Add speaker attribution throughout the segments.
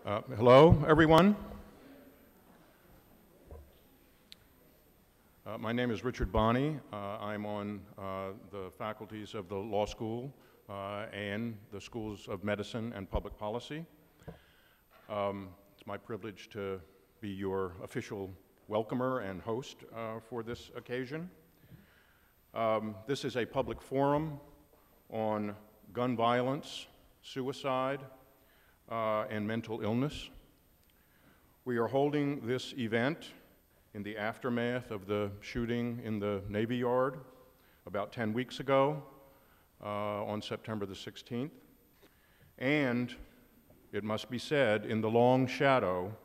Speaker 1: Hello, everyone. My name is Richard Bonney. I'm on the faculties of the law school and the schools of medicine and public policy. It's my privilege to be your official welcomer and host for this occasion. This is a public forum on gun violence, suicide, and mental illness. We are holding this event in the aftermath of the shooting in the Navy Yard about 10 weeks ago on September the 16th. And it must be said, in the long shadow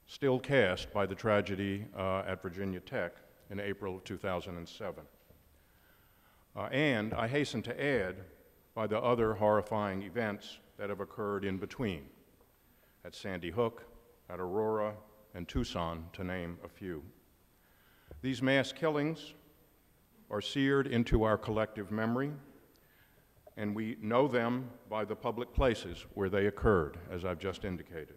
Speaker 1: still cast by the tragedy at Virginia Tech in April of 2007. And I hasten to add, by the other horrifying events that have occurred in between, at Sandy Hook, at Aurora, and Tucson, to name a few. These mass killings are seared into our collective memory, and we know them by the public places where they occurred, as I've just indicated.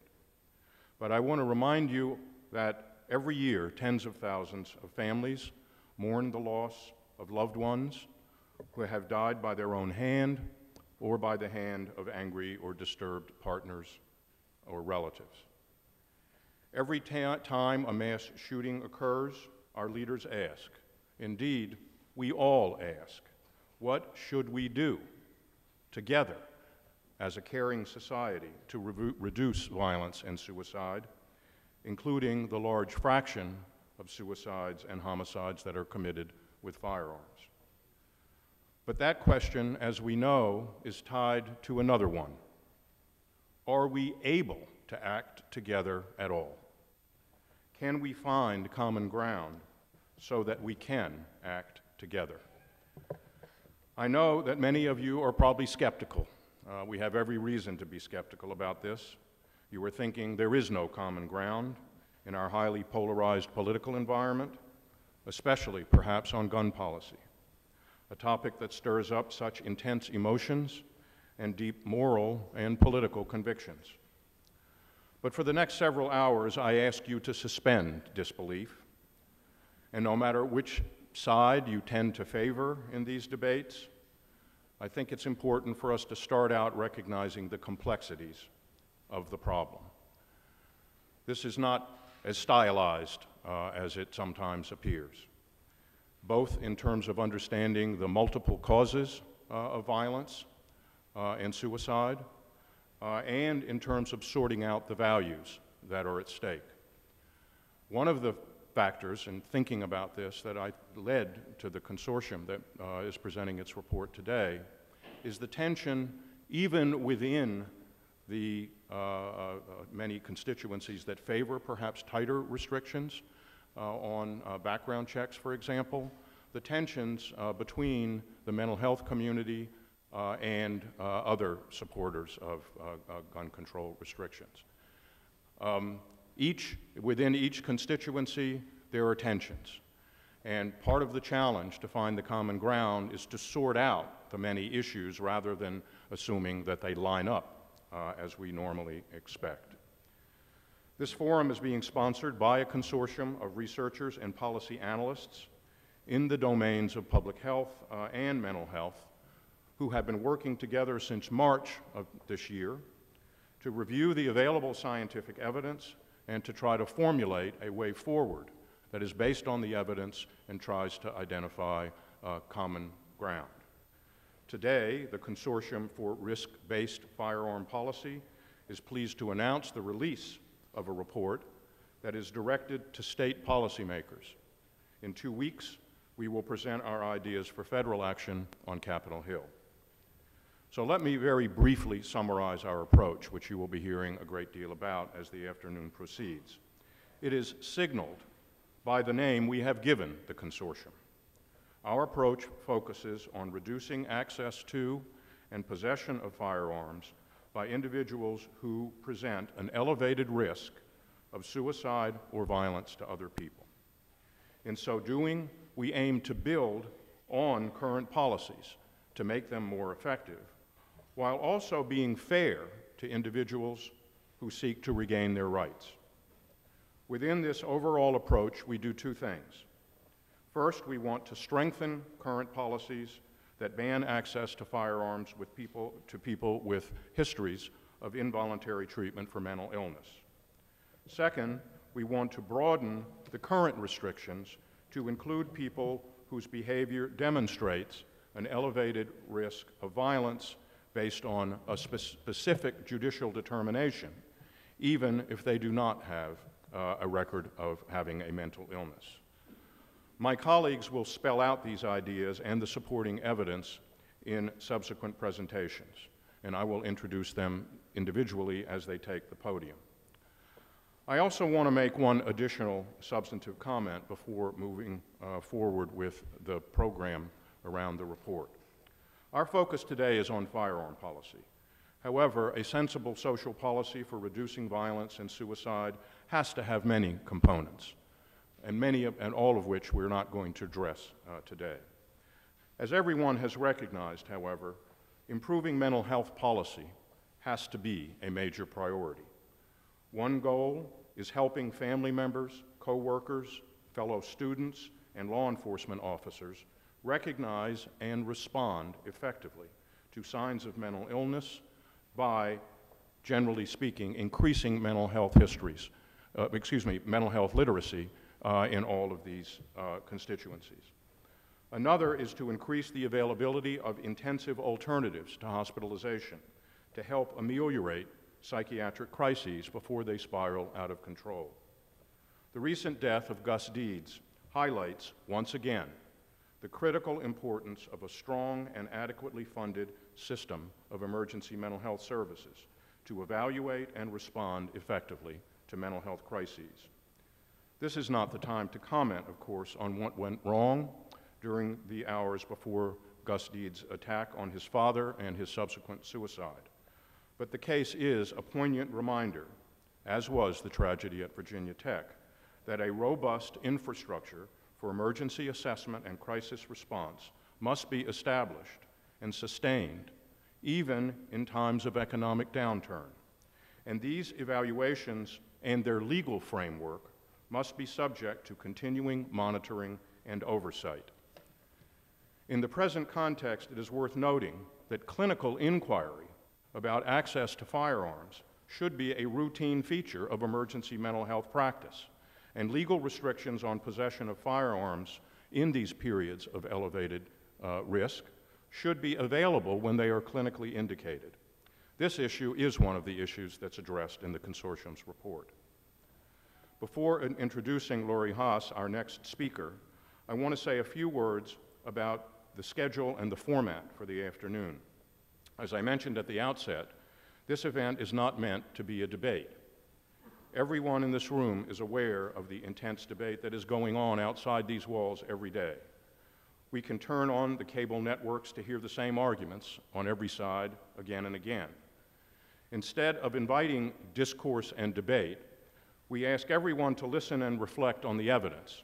Speaker 1: But I want to remind you that every year, tens of thousands of families mourn the loss of loved ones who have died by their own hand or by the hand of angry or disturbed partners or relatives. Every time a mass shooting occurs, our leaders ask, indeed, we all ask, what should we do together as a caring society to reduce violence and suicide, including the large fraction of suicides and homicides that are committed with firearms? But that question, as we know, is tied to another one. Are we able to act together at all? Can we find common ground so that we can act together? I know that many of you are probably skeptical. We have every reason to be skeptical about this. You are thinking there is no common ground in our highly polarized political environment, especially perhaps on gun policy, a topic that stirs up such intense emotions and deep moral and political convictions. But for the next several hours, I ask you to suspend disbelief, and no matter which side you tend to favor in these debates, I think it's important for us to start out recognizing the complexities of the problem. This is not as stylized as it sometimes appears, both in terms of understanding the multiple causes of violence and suicide, and in terms of sorting out the values that are at stake. One of the factors in thinking about this that I led to the consortium that is presenting its report today is the tension even within the many constituencies that favor perhaps tighter restrictions on background checks, for example, the tensions between the mental health community and other supporters of gun control restrictions. Within each constituency, there are tensions. And part of the challenge to find the common ground is to sort out the many issues rather than assuming that they line up as we normally expect. This forum is being sponsored by a consortium of researchers and policy analysts in the domains of public health and mental health who have been working together since March of this year to review the available scientific evidence and to try to formulate a way forward that is based on the evidence and tries to identify common ground. Today, the Consortium for Risk-Based Firearm Policy is pleased to announce the release of a report that is directed to state policymakers. In 2 weeks, we will present our ideas for federal action on Capitol Hill. So let me very briefly summarize our approach, which you will be hearing a great deal about as the afternoon proceeds. It is signaled by the name we have given the consortium. Our approach focuses on reducing access to and possession of firearms by individuals who present an elevated risk of suicide or violence to other people. In so doing, we aim to build on current policies to make them more effective, while also being fair to individuals who seek to regain their rights. Within this overall approach, we do two things. First, we want to strengthen current policies that ban access to firearms to people with histories of involuntary treatment for mental illness. Second, we want to broaden the current restrictions to include people whose behavior demonstrates an elevated risk of violence based on a specific judicial determination, even if they do not have a record of having a mental illness. My colleagues will spell out these ideas and the supporting evidence in subsequent presentations, and I will introduce them individually as they take the podium. I also want to make one additional substantive comment before moving forward with the program around the report. Our focus today is on firearm policy. However, a sensible social policy for reducing violence and suicide has to have many components, and all of which we're not going to address today. As everyone has recognized, however, improving mental health policy has to be a major priority. One goal is helping family members, co-workers, fellow students, and law enforcement officers recognize and respond effectively to signs of mental illness by, generally speaking, increasing mental health mental health literacy in all of these constituencies. Another is to increase the availability of intensive alternatives to hospitalization to help ameliorate psychiatric crises before they spiral out of control. The recent death of Gus Deeds highlights, once again, the critical importance of a strong and adequately funded system of emergency mental health services to evaluate and respond effectively to mental health crises. This is not the time to comment, of course, on what went wrong during the hours before Gus Deeds' attack on his father and his subsequent suicide. But the case is a poignant reminder, as was the tragedy at Virginia Tech, that a robust infrastructure for emergency assessment and crisis response must be established and sustained, even in times of economic downturn. And these evaluations and their legal framework must be subject to continuing monitoring and oversight. In the present context, it is worth noting that clinical inquiry about access to firearms should be a routine feature of emergency mental health practice, and legal restrictions on possession of firearms in these periods of elevated risk should be available when they are clinically indicated. This issue is one of the issues that's addressed in the consortium's report. Before introducing Lori Haas, our next speaker, I want to say a few words about the schedule and the format for the afternoon. As I mentioned at the outset, this event is not meant to be a debate. Everyone in this room is aware of the intense debate that is going on outside these walls every day. We can turn on the cable networks to hear the same arguments on every side again and again. Instead of inviting discourse and debate, we ask everyone to listen and reflect on the evidence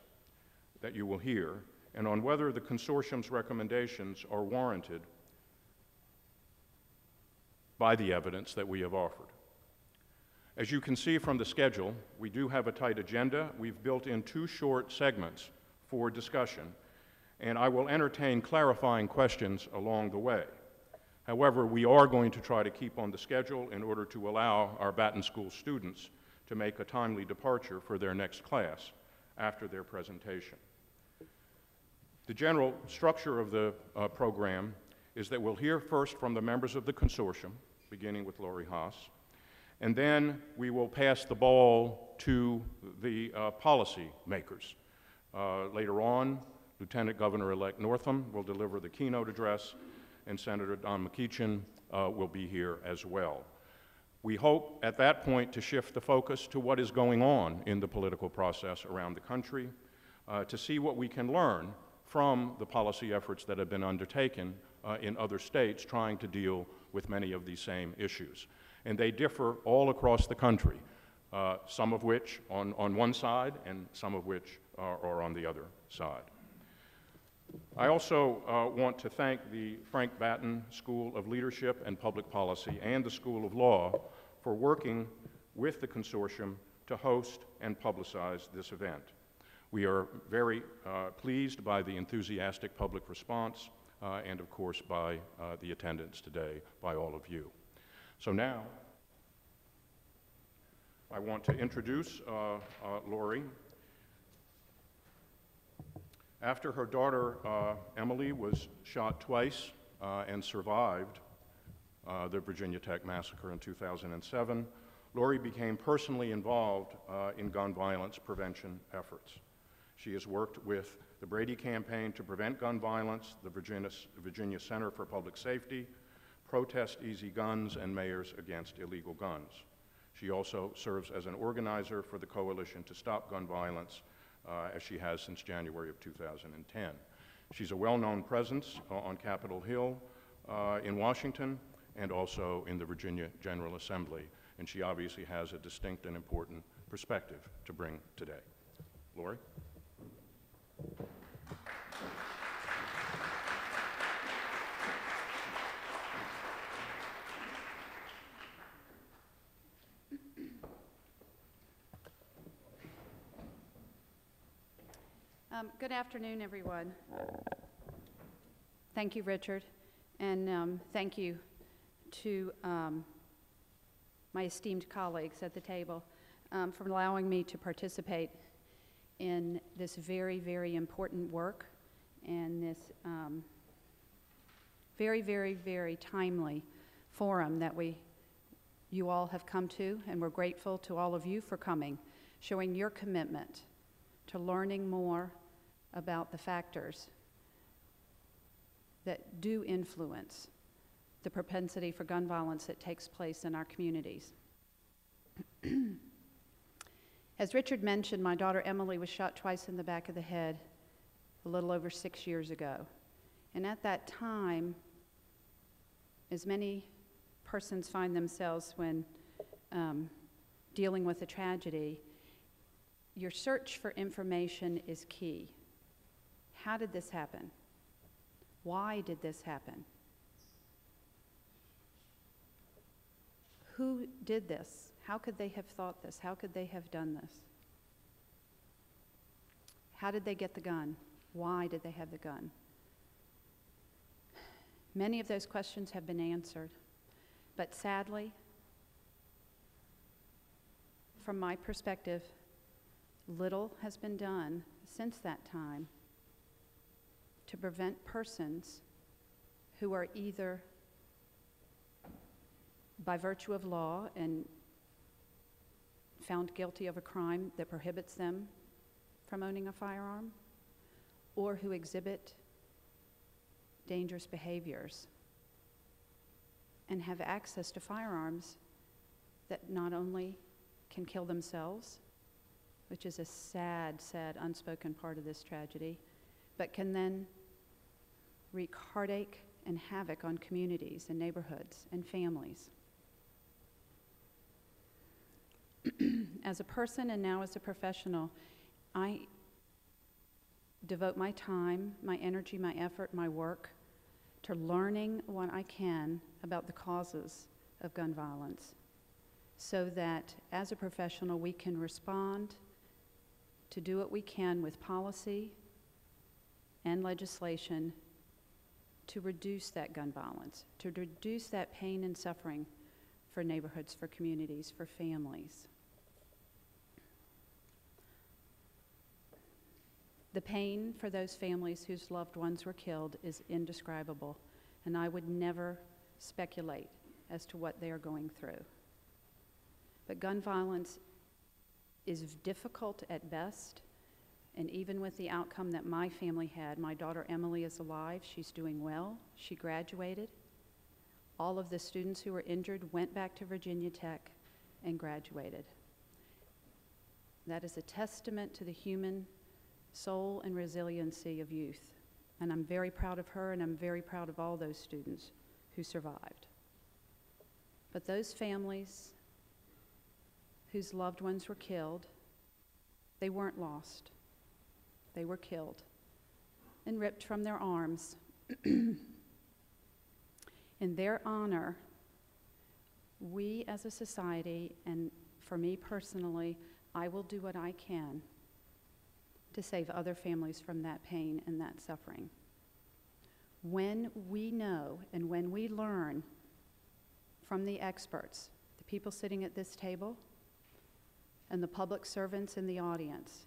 Speaker 1: that you will hear and on whether the consortium's recommendations are warranted by the evidence that we have offered. As you can see from the schedule, we do have a tight agenda. We've built in 2 short segments for discussion, and I will entertain clarifying questions along the way. However, we are going to try to keep on the schedule in order to allow our Baton School students to make a timely departure for their next class after their presentation. The general structure of the program is that we'll hear first from the members of the consortium, beginning with Lori Haas, and then we will pass the ball to the policy makers. Later on, Lieutenant Governor-elect Northam will deliver the keynote address, and Senator Don McEachin will be here as well. We hope at that point to shift the focus to what is going on in the political process around the country, to see what we can learn from the policy efforts that have been undertaken in other states trying to deal with many of these same issues. And they differ all across the country, some of which on one side and some of which are on the other side. I also want to thank the Frank Batten School of Leadership and Public Policy and the School of Law for working with the consortium to host and publicize this event. We are very pleased by the enthusiastic public response and, of course, by the attendance today by all of you. So now, I want to introduce Lori. After her daughter, Emily, was shot twice and survived the Virginia Tech massacre in 2007, Lori became personally involved in gun violence prevention efforts. She has worked with the Brady Campaign to Prevent Gun Violence, the Virginia Center for Public Safety, Protest Easy Guns, and Mayors Against Illegal Guns. She also serves as an organizer for the Coalition to Stop Gun Violence, as she has since January of 2010. She's a well-known presence on Capitol Hill in Washington and also in the Virginia General Assembly, and she obviously has a distinct and important perspective to bring today. Lori?
Speaker 2: Good afternoon, everyone. Thank you, Richard, and thank you to my esteemed colleagues at the table for allowing me to participate in this very, very important work and this very, very, very timely forum that you all have come to, and we're grateful to all of you for coming, showing your commitment to learning more about the factors that do influence the propensity for gun violence that takes place in our communities. As Richard mentioned, my daughter Emily was shot twice in the back of the head a little over 6 years ago. And at that time, as many persons find themselves when dealing with a tragedy, your search for information is key. How did this happen? Why did this happen? Who did this? How could they have thought this? How could they have done this? How did they get the gun? Why did they have the gun? Many of those questions have been answered, but sadly, from my perspective, little has been done since that time to prevent persons who are either by virtue of law and found guilty of a crime that prohibits them from owning a firearm, or who exhibit dangerous behaviors and have access to firearms that not only can kill themselves, which is a sad, sad, unspoken part of this tragedy, but can then wreak heartache and havoc on communities and neighborhoods and families. As a person and now as a professional, I devote my time, my energy, my effort, my work to learning what I can about the causes of gun violence so that as a professional we can respond to do what we can with policy and legislation to reduce that gun violence, to reduce that pain and suffering for neighborhoods, for communities, for families. The pain for those families whose loved ones were killed is indescribable, and I would never speculate as to what they are going through. But gun violence is difficult at best, and even with the outcome that my family had, my daughter Emily is alive, she's doing well, she graduated. All of the students who were injured went back to Virginia Tech and graduated. That is a testament to the human soul and resiliency of youth. And I'm very proud of her, and I'm very proud of all those students who survived. But those families whose loved ones were killed, they weren't lost. They were killed and ripped from their arms. In their honor, we as a society and for me personally, I will do what I can to save other families from that pain and that suffering. When we know and when we learn from the experts, the people sitting at this table and the public servants in the audience,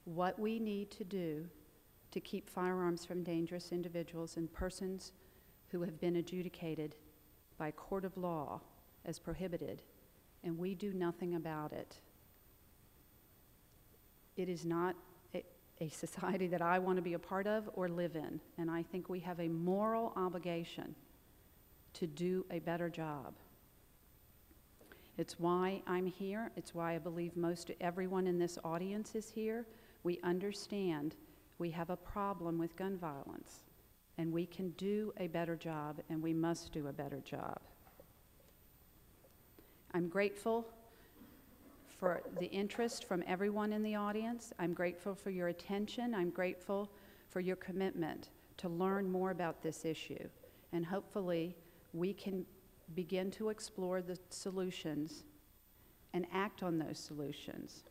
Speaker 2: what we need to do to keep firearms from dangerous individuals and persons who have been adjudicated by a court of law as prohibited, and we do nothing about it, it is not a society that I want to be a part of or live in. And I think we have a moral obligation to do a better job. It's why I'm here. It's why I believe most everyone in this audience is here. We understand we have a problem with gun violence, and we can do a better job, and we must do a better job. I'm grateful for the interest from everyone in the audience. I'm grateful for your attention. I'm grateful for your commitment to learn more about this issue. And hopefully, we can begin to explore the solutions and act on those solutions.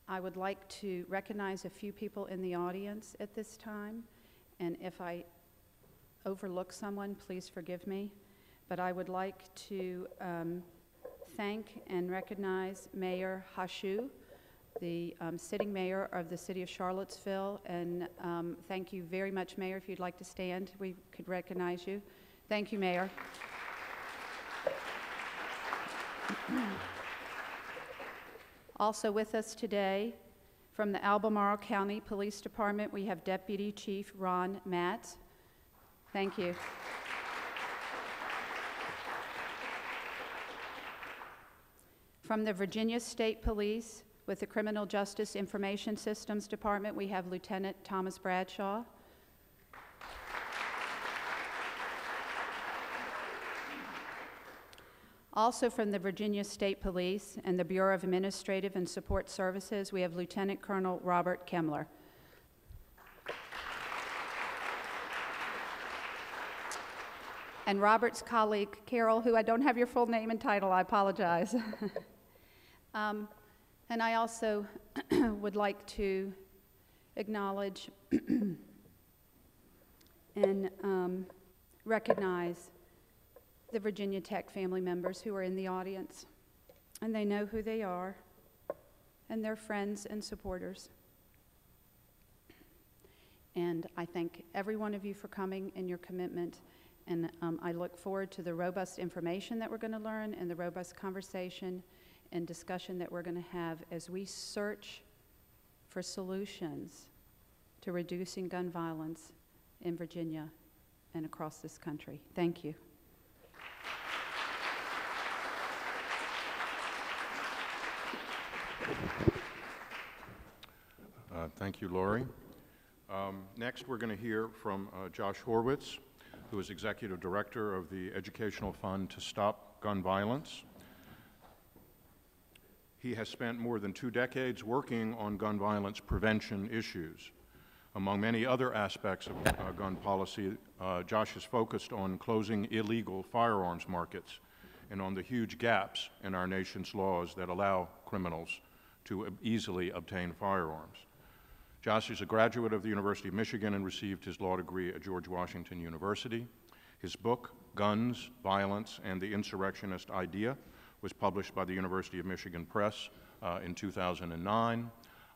Speaker 2: I would like to recognize a few people in the audience at this time, and if I overlook someone, please forgive me. But I would like to thank and recognize Mayor Hashu, the sitting mayor of the city of Charlottesville, and thank you very much, Mayor. If you'd like to stand, we could recognize you. Thank you, Mayor. Also with us today, from the Albemarle County Police Department, we have Deputy Chief Ron Matz. Thank you. From the Virginia State Police, with the Criminal Justice Information Systems Department, we have Lieutenant Thomas Bradshaw. Also from the Virginia State Police and the Bureau of Administrative and Support Services, we have Lieutenant Colonel Robert Kemmler. And Robert's colleague, Carol, who I don't have your full name and title, I apologize. And I also would like to acknowledge and recognize the Virginia Tech family members who are in the audience. And they know who they are, and they're friends and supporters. And I thank every one of you for coming and your commitment. And I look forward to the robust information that we're going to learn and the robust conversation and discussion that we're going to have as we search for solutions to reducing gun violence in Virginia and across this country. Thank you.
Speaker 1: Thank you, Lori. Next, we're going to hear from Josh Horwitz, who is Executive Director of the Educational Fund to Stop Gun Violence. He has spent more than 2 decades working on gun violence prevention issues. Among many other aspects of gun policy, Josh is focused on closing illegal firearms markets and on the huge gaps in our nation's laws that allow criminals to easily obtain firearms. Josh is a graduate of the University of Michigan and received his law degree at George Washington University. His book, Guns, Violence, and the Insurrectionist Idea, was published by the University of Michigan Press in 2009,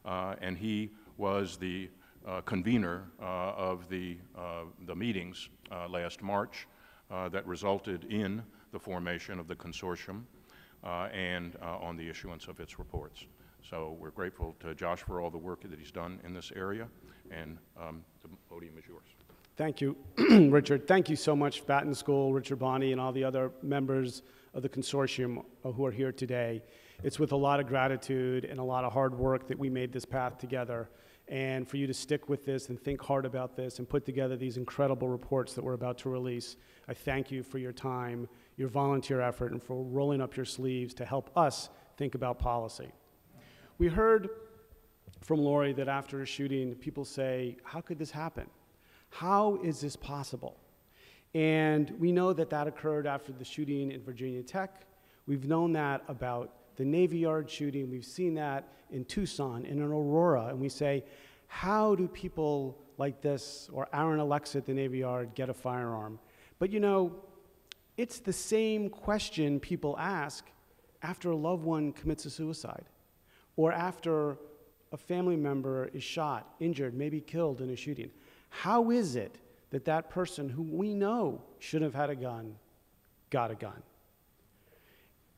Speaker 1: and he was the convener of the meetings last March that resulted in the formation of the consortium and on the issuance of its reports. So we're grateful to Josh for all the work that he's done in this area, and the podium is yours.
Speaker 3: Thank you, Richard. Thank you so much, Batten School, Richard Bonney, and all the other members of the consortium who are here today. It's with a lot of gratitude and a lot of hard work that we made this path together. And for you to stick with this and think hard about this and put together these incredible reports that we're about to release, I thank you for your time, your volunteer effort, and for rolling up your sleeves to help us think about policy. We heard from Lori that after a shooting, people say, how could this happen? How is this possible? And we know that that occurred after the shooting in Virginia Tech. We've known that about the Navy Yard shooting. We've seen that in Tucson and in Aurora. And we say, how do people like this, or Aaron Alexa at the Navy Yard, get a firearm? But you know, it's the same question people ask after a loved one commits a suicide, or after a family member is shot, injured, maybe killed in a shooting. How is it that that person who we know should have had a gun got a gun?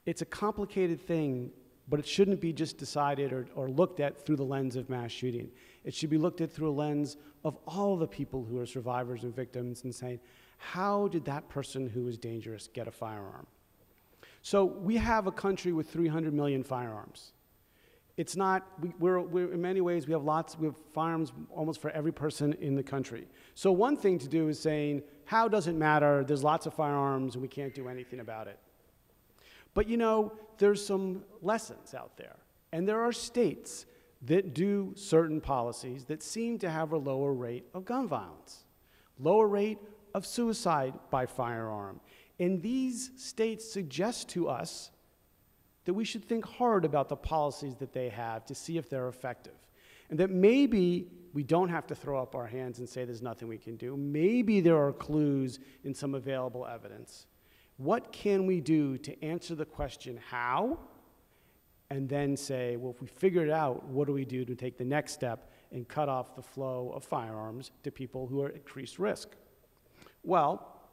Speaker 3: It's a complicated thing, but it shouldn't be just decided or looked at through the lens of mass shooting. It should be looked at through a lens of all the people who are survivors and victims and saying, how did that person who was dangerous get a firearm? So we have a country with 300 million firearms. It's not, we're in many ways, we have firearms almost for every person in the country. So one thing to do is saying, how does it matter? There's lots of firearms and we can't do anything about it. But you know, there's some lessons out there. And there are states that do certain policies that seem to have a lower rate of gun violence, lower rate of suicide by firearm. And these states suggest to us that we should think hard about the policies that they have to see if they're effective. And that maybe we don't have to throw up our hands and say there's nothing we can do. Maybe there are clues in some available evidence. What can we do to answer the question, how? And then say, well, if we figure it out, what do we do to take the next step and cut off the flow of firearms to people who are at increased risk? Well,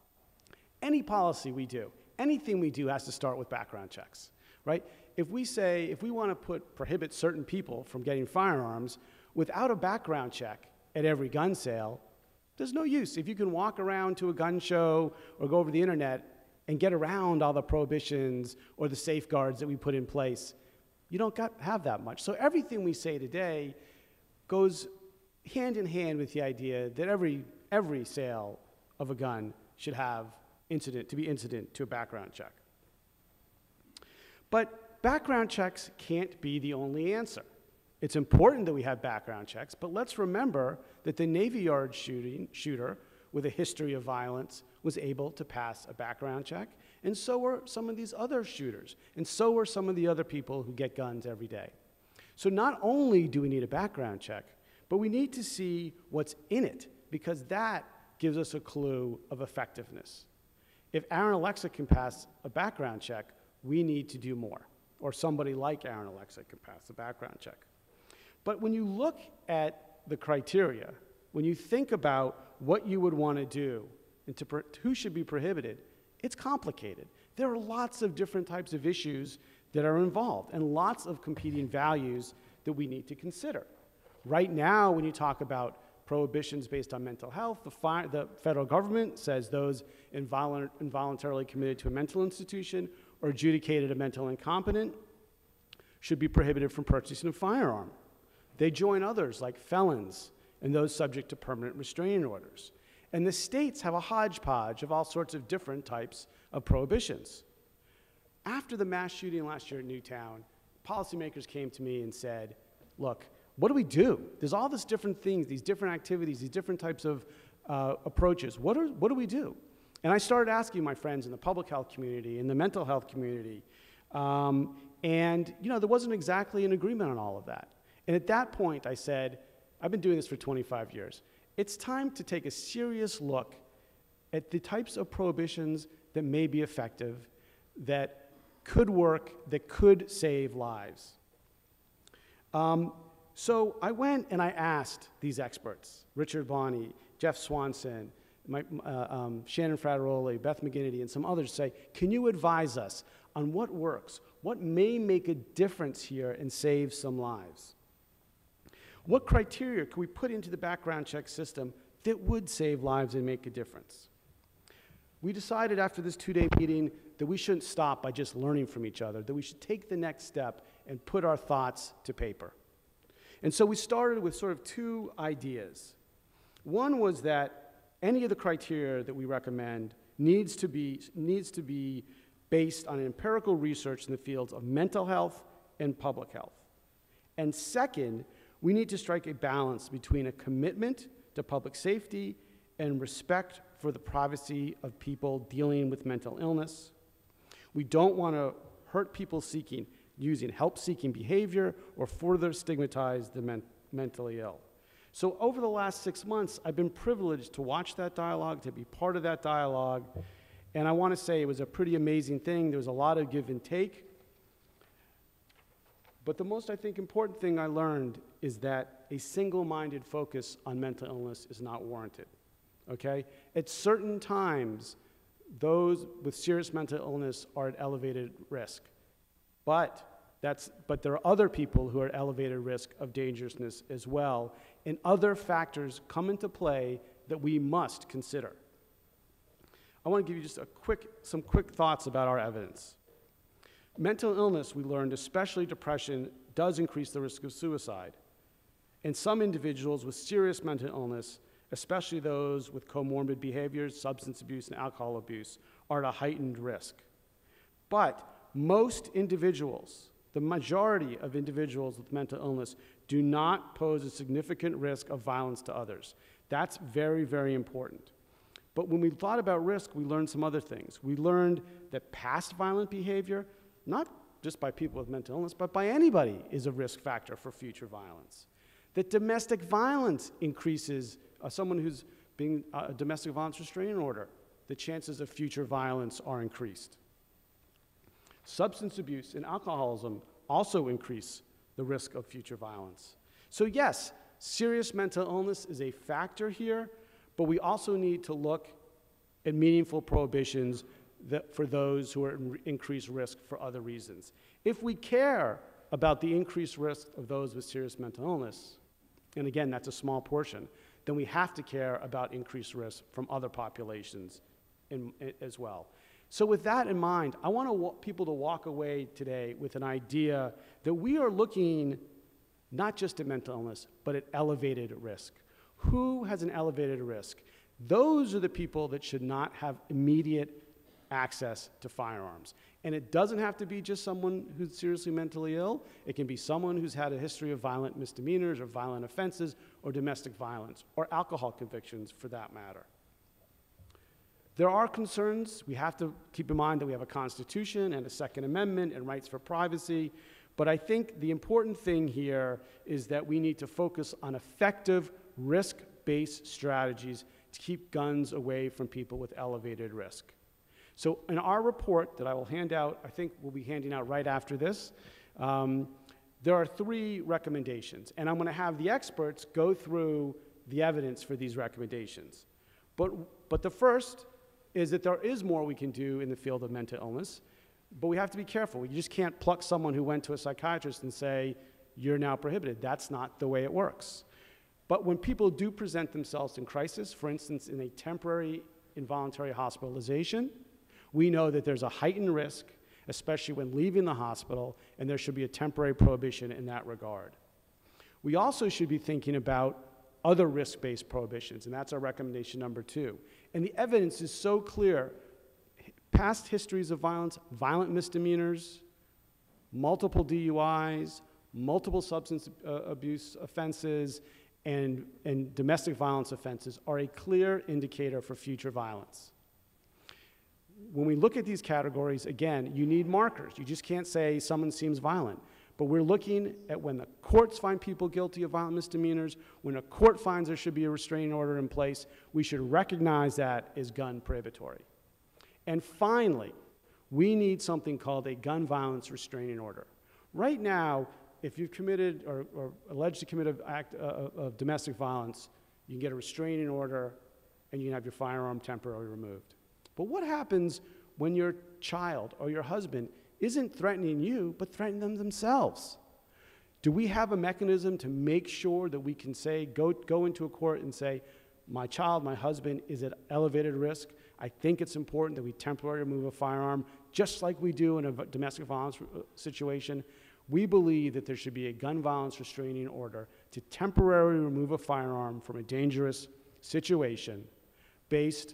Speaker 3: any policy we do, anything we do has to start with background checks, right? If we want to prohibit certain people from getting firearms without a background check at every gun sale, there's no use. If you can walk around to a gun show or go over the internet and get around all the prohibitions or the safeguards that we put in place, you don't have that much. So everything we say today goes hand in hand with the idea that every sale of a gun should have be incident to a background check. But background checks can't be the only answer. It's important that we have background checks, but let's remember that the Navy Yard shooter with a history of violence was able to pass a background check, and so were some of these other shooters, and so were some of the other people who get guns every day. So not only do we need a background check, but we need to see what's in it, because that gives us a clue of effectiveness. If Aaron Alexa can pass a background check, we need to do more, or somebody like Aaron Alexa can pass a background check. But when you look at the criteria, when you think about what you would want to do and who should be prohibited, it's complicated. There are lots of different types of issues that are involved and lots of competing values that we need to consider. Right now, when you talk about prohibitions based on mental health, the federal government says those involuntarily committed to a mental institution or adjudicated a mental incompetent should be prohibited from purchasing a firearm. They join others like felons and those subject to permanent restraining orders. And the states have a hodgepodge of all sorts of different types of prohibitions. After the mass shooting last year at Newtown, policymakers came to me and said, look, what do we do? There's all these different things, these different activities, these different types of approaches. What do we do? And I started asking my friends in the public health community, in the mental health community, and you know, there wasn't exactly an agreement on all of that. And at that point, I said, I've been doing this for 25 years. It's time to take a serious look at the types of prohibitions that may be effective, that could work, that could save lives. So I went and I asked these experts, Richard Bonney, Jeff Swanson, Shannon Frateroli, Beth McGinnity, and some others, say, can you advise us on what works? What may make a difference here and save some lives? What criteria could we put into the background check system that would save lives and make a difference? We decided after this two-day meeting that we shouldn't stop by just learning from each other, that we should take the next step and put our thoughts to paper. And so we started with sort of two ideas. One was that any of the criteria that we recommend needs to be based on empirical research in the fields of mental health and public health. And second, we need to strike a balance between a commitment to public safety and respect for the privacy of people dealing with mental illness. We don't want to hurt people using help-seeking behavior or further stigmatize the mentally ill. So over the last 6 months, I've been privileged to watch that dialogue, to be part of that dialogue, and I want to say it was a pretty amazing thing. There was a lot of give and take. But the most, I think, important thing I learned is that a single-minded focus on mental illness is not warranted, okay? At certain times, those with serious mental illness are at elevated risk. But there are other people who are at elevated risk of dangerousness as well, and other factors come into play that we must consider. I want to give you just some quick thoughts about our evidence. Mental illness, we learned, especially depression, does increase the risk of suicide. And some individuals with serious mental illness, especially those with comorbid behaviors, substance abuse and alcohol abuse, are at a heightened risk. But most individuals, the majority of individuals with mental illness, do not pose a significant risk of violence to others. That's very, very important. But when we thought about risk, we learned some other things. We learned that past violent behavior, not just by people with mental illness, but by anybody, is a risk factor for future violence. That domestic violence increases, someone who's being a domestic violence restraining order, the chances of future violence are increased. Substance abuse and alcoholism also increase the risk of future violence. So yes, serious mental illness is a factor here, but we also need to look at meaningful prohibitions for those who are at increased risk for other reasons. If we care about the increased risk of those with serious mental illness, and again, that's a small portion, then we have to care about increased risk from other populations as well. So with that in mind, I want people to walk away today with an idea that we are looking not just at mental illness, but at elevated risk. Who has an elevated risk? Those are the people that should not have immediate access to firearms. And it doesn't have to be just someone who's seriously mentally ill. It can be someone who's had a history of violent misdemeanors or violent offenses or domestic violence or alcohol convictions for that matter. There are concerns. We have to keep in mind that we have a Constitution and a Second Amendment and rights for privacy. But I think the important thing here is that we need to focus on effective risk-based strategies to keep guns away from people with elevated risk. So in our report that I will hand out, I think we'll be handing out right after this, there are 3 recommendations. And I'm going to have the experts go through the evidence for these recommendations. But the first is that there is more we can do in the field of mental illness, but we have to be careful. You just can't pluck someone who went to a psychiatrist and say, you're now prohibited. That's not the way it works. But when people do present themselves in crisis, for instance, in a temporary involuntary hospitalization, we know that there's a heightened risk, especially when leaving the hospital, and there should be a temporary prohibition in that regard. We also should be thinking about other risk-based prohibitions, and that's our recommendation number 2. And the evidence is so clear. Past histories of violence, violent misdemeanors, multiple DUIs, multiple substance abuse offenses, and domestic violence offenses are a clear indicator for future violence. When we look at these categories, again, you need markers. You just can't say someone seems violent. But we're looking at when the courts find people guilty of violent misdemeanors, when a court finds there should be a restraining order in place, we should recognize that as gun prohibitory. And finally, we need something called a gun violence restraining order. Right now, if you've committed or alleged to commit an act of domestic violence, you can get a restraining order and you can have your firearm temporarily removed. But what happens when your child or your husband isn't threatening you, but threatening them themselves? Do we have a mechanism to make sure that we can say, go into a court and say, my child, my husband is at elevated risk. I think it's important that we temporarily remove a firearm, just like we do in a domestic violence situation. We believe that there should be a gun violence restraining order to temporarily remove a firearm from a dangerous situation based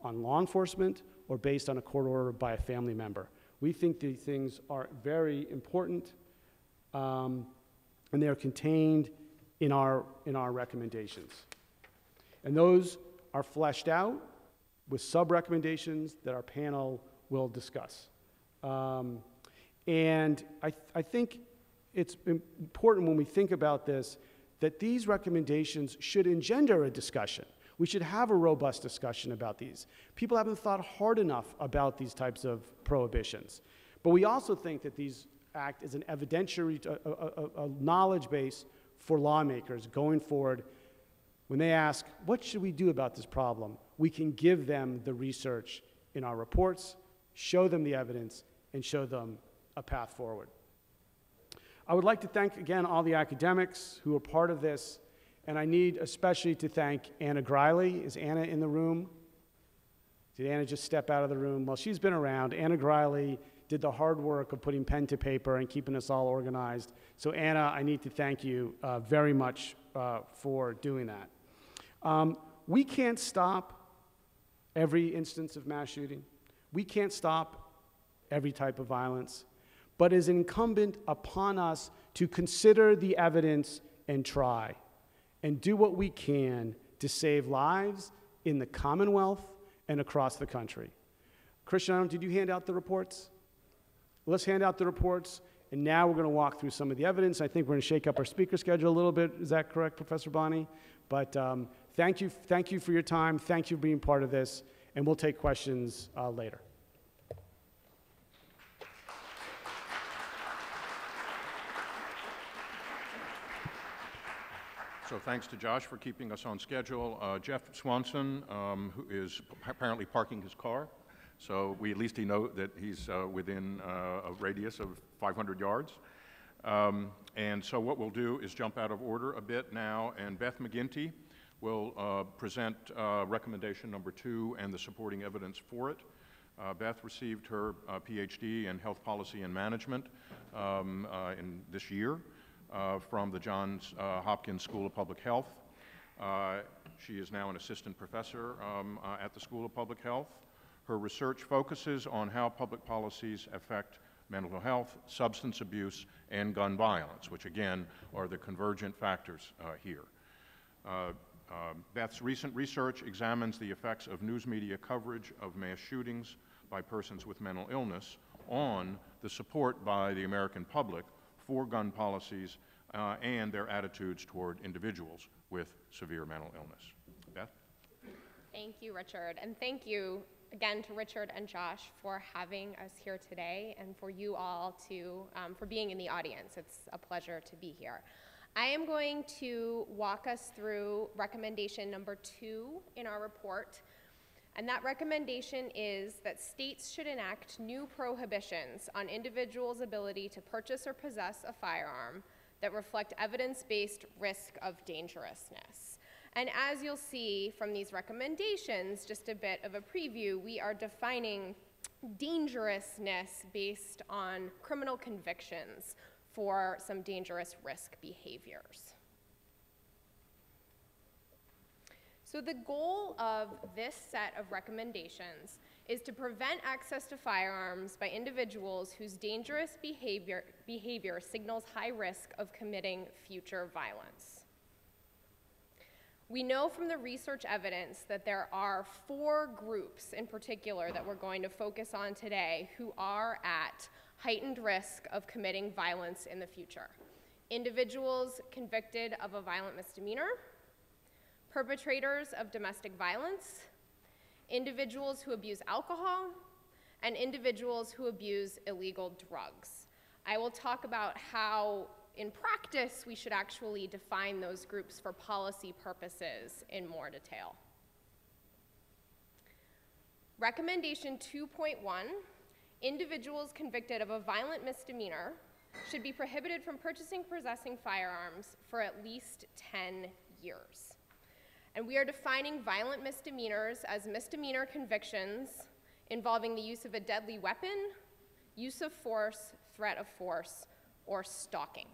Speaker 3: on law enforcement or based on a court order by a family member. We think these things are very important, and they are contained in our recommendations. And those are fleshed out with sub-recommendations that our panel will discuss. And I think it's important when we think about this that these recommendations should engender a discussion. We should have a robust discussion about these. People haven't thought hard enough about these types of prohibitions. But we also think that these act as an evidentiary, a knowledge base for lawmakers going forward. When they ask, what should we do about this problem? We can give them the research in our reports, show them the evidence, and show them a path forward. I would like to thank, again, all the academics who are part of this, and I need especially to thank Anna Greiley. Is Anna in the room? Did Anna just step out of the room? Well, she's been around. Anna Greiley did the hard work of putting pen to paper and keeping us all organized. So Anna, I need to thank you very much for doing that. We can't stop every instance of mass shooting. We can't stop every type of violence. But it is incumbent upon us to consider the evidence and try, and do what we can to save lives in the Commonwealth and across the country. Cristiano, did you hand out the reports? Let's hand out the reports, and now we're going to walk through some of the evidence. I think we're going to shake up our speaker schedule a little bit. Is that correct, Professor Bonney? But thank you for your time. Thank you for being part of this, and we'll take questions later.
Speaker 1: So thanks to Josh for keeping us on schedule. Jeff Swanson, who is apparently parking his car, so we at least know that he's within a radius of 500 yards. And so what we'll do is jump out of order a bit now, and Beth McGinty will present recommendation number 2 and the supporting evidence for it. Beth received her PhD in health policy and management in this year. From the Johns Hopkins School of Public Health. She is now an assistant professor at the School of Public Health. Her research focuses on how public policies affect mental health, substance abuse, and gun violence, which again are the convergent factors here. Beth's recent research examines the effects of news media coverage of mass shootings by persons with mental illness on the support by the American public for gun policies and their attitudes toward individuals with severe mental illness. Beth?
Speaker 4: Thank you, Richard, and thank you again to Richard and Josh for having us here today, and for you all for being in the audience. It's a pleasure to be here. I am going to walk us through recommendation number 2 in our report. And that recommendation is that states should enact new prohibitions on individuals' ability to purchase or possess a firearm that reflect evidence-based risk of dangerousness. And as you'll see from these recommendations, just a bit of a preview, we are defining dangerousness based on criminal convictions for some dangerous risk behaviors. So the goal of this set of recommendations is to prevent access to firearms by individuals whose dangerous behavior signals high risk of committing future violence. We know from the research evidence that there are 4 groups in particular that we're going to focus on today who are at heightened risk of committing violence in the future. Individuals convicted of a violent misdemeanor, perpetrators of domestic violence, individuals who abuse alcohol, and individuals who abuse illegal drugs. I will talk about how, in practice, we should actually define those groups for policy purposes in more detail. Recommendation 2.1, individuals convicted of a violent misdemeanor should be prohibited from purchasing, possessing firearms for at least 10 years. And we are defining violent misdemeanors as misdemeanor convictions involving the use of a deadly weapon, use of force, threat of force, or stalking.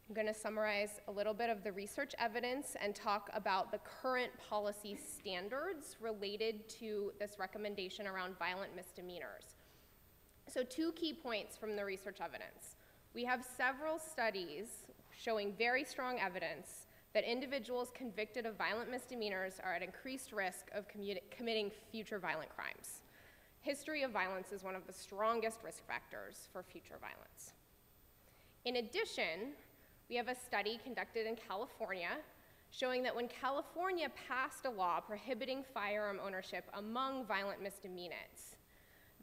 Speaker 4: I'm going to summarize a little bit of the research evidence and talk about the current policy standards related to this recommendation around violent misdemeanors. So 2 key points from the research evidence. We have several studies showing very strong evidence that individuals convicted of violent misdemeanors are at increased risk of committing future violent crimes. History of violence is one of the strongest risk factors for future violence. In addition, we have a study conducted in California showing that when California passed a law prohibiting firearm ownership among violent misdemeanors,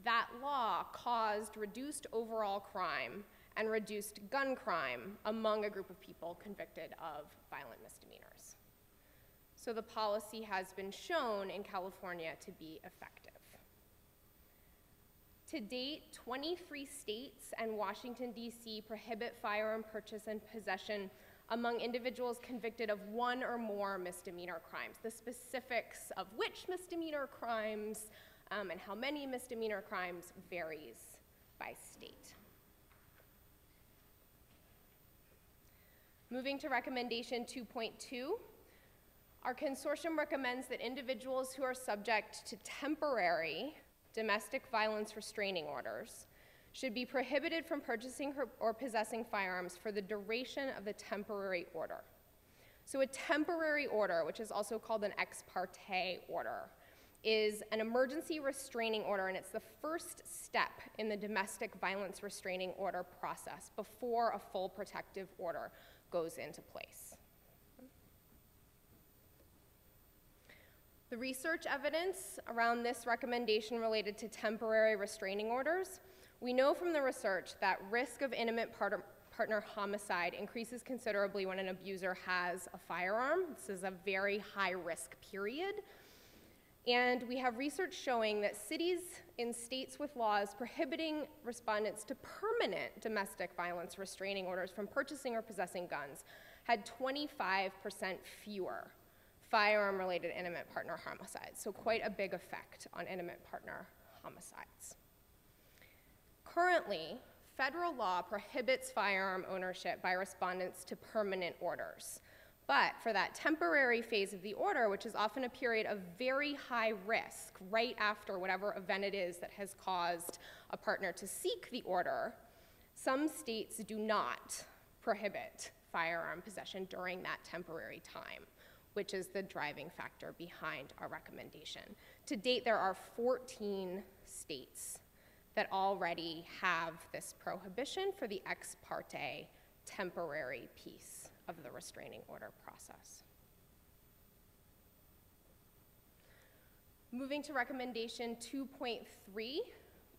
Speaker 4: that law caused reduced overall crime and reduced gun crime among a group of people convicted of violent misdemeanors. So the policy has been shown in California to be effective. To date, 23 states and Washington, D.C. prohibit firearm purchase and possession among individuals convicted of one or more misdemeanor crimes. The specifics of which misdemeanor crimes and how many misdemeanor crimes varies by state. Moving to recommendation 2.2, our consortium recommends that individuals who are subject to temporary domestic violence restraining orders should be prohibited from purchasing or possessing firearms for the duration of the temporary order. So a temporary order, which is also called an ex parte order, is an emergency restraining order, and it's the first step in the domestic violence restraining order process before a full protective order goes into place. The research evidence around this recommendation related to temporary restraining orders, we know from the research that risk of intimate partner homicide increases considerably when an abuser has a firearm. This is a very high risk period. And we have research showing that cities in states with laws prohibiting respondents to permanent domestic violence restraining orders from purchasing or possessing guns had 25% fewer firearm-related intimate partner homicides, so quite a big effect on intimate partner homicides. Currently, federal law prohibits firearm ownership by respondents to permanent orders. But for that temporary phase of the order, which is often a period of very high risk, right after whatever event it is that has caused a partner to seek the order, some states do not prohibit firearm possession during that temporary time, which is the driving factor behind our recommendation. To date, there are 14 states that already have this prohibition for the ex parte temporary piece of the restraining order process. Moving to recommendation 2.3,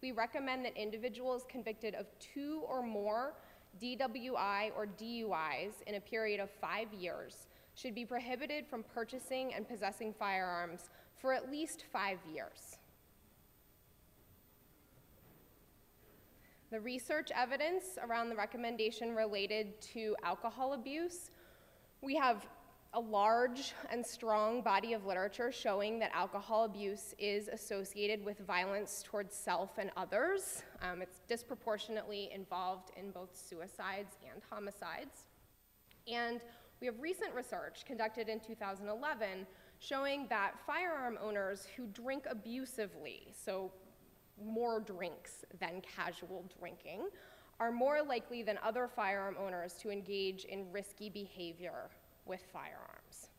Speaker 4: we recommend that individuals convicted of 2 or more DWI or DUIs in a period of 5 years should be prohibited from purchasing and possessing firearms for at least 5 years. The research evidence around the recommendation related to alcohol abuse, we have a large and strong body of literature showing that alcohol abuse is associated with violence towards self and others. It's disproportionately involved in both suicides and homicides. And we have recent research conducted in 2011 showing that firearm owners who drink abusively, so more drinks than casual drinking, are more likely than other firearm owners to engage in risky behavior with firearms.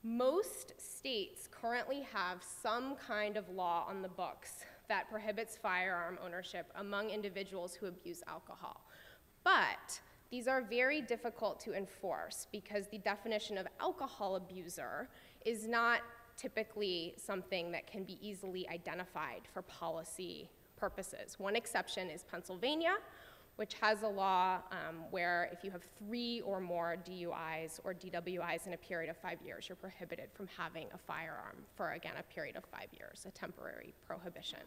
Speaker 4: Most states currently have some kind of law on the books that prohibits firearm ownership among individuals who abuse alcohol. But these are very difficult to enforce because the definition of alcohol abuser is not typically something that can be easily identified for policy purposes. One exception is Pennsylvania, which has a law where if you have 3 or more DUIs or DWIs in a period of 5 years, you're prohibited from having a firearm for, again, a period of 5 years, a temporary prohibition.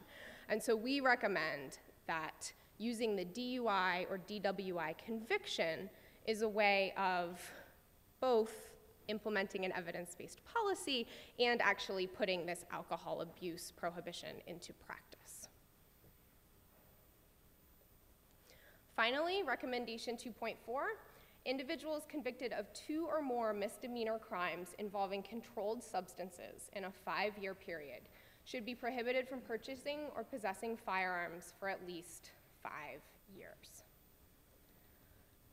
Speaker 4: And so we recommend that using the DUI or DWI conviction is a way of both implementing an evidence-based policy and actually putting this alcohol abuse prohibition into practice. Finally, recommendation 2.4, individuals convicted of 2 or more misdemeanor crimes involving controlled substances in a 5-year period should be prohibited from purchasing or possessing firearms for at least 5 years.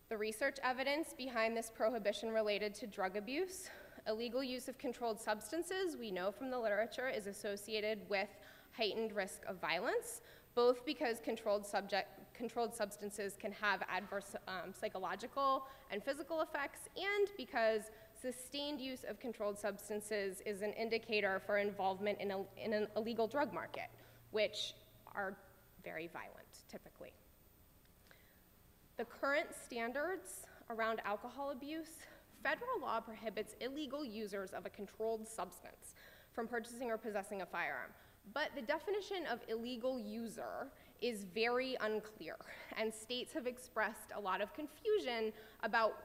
Speaker 4: The research evidence behind this prohibition related to drug abuse, illegal use of controlled substances, we know from the literature, is associated with heightened risk of violence, both because controlled substances can have adverse psychological and physical effects, and because sustained use of controlled substances is an indicator for involvement in an illegal drug market, which are very violent, typically. The current standards around alcohol abuse, federal law prohibits illegal users of a controlled substance from purchasing or possessing a firearm. But the definition of illegal user is very unclear, and states have expressed a lot of confusion about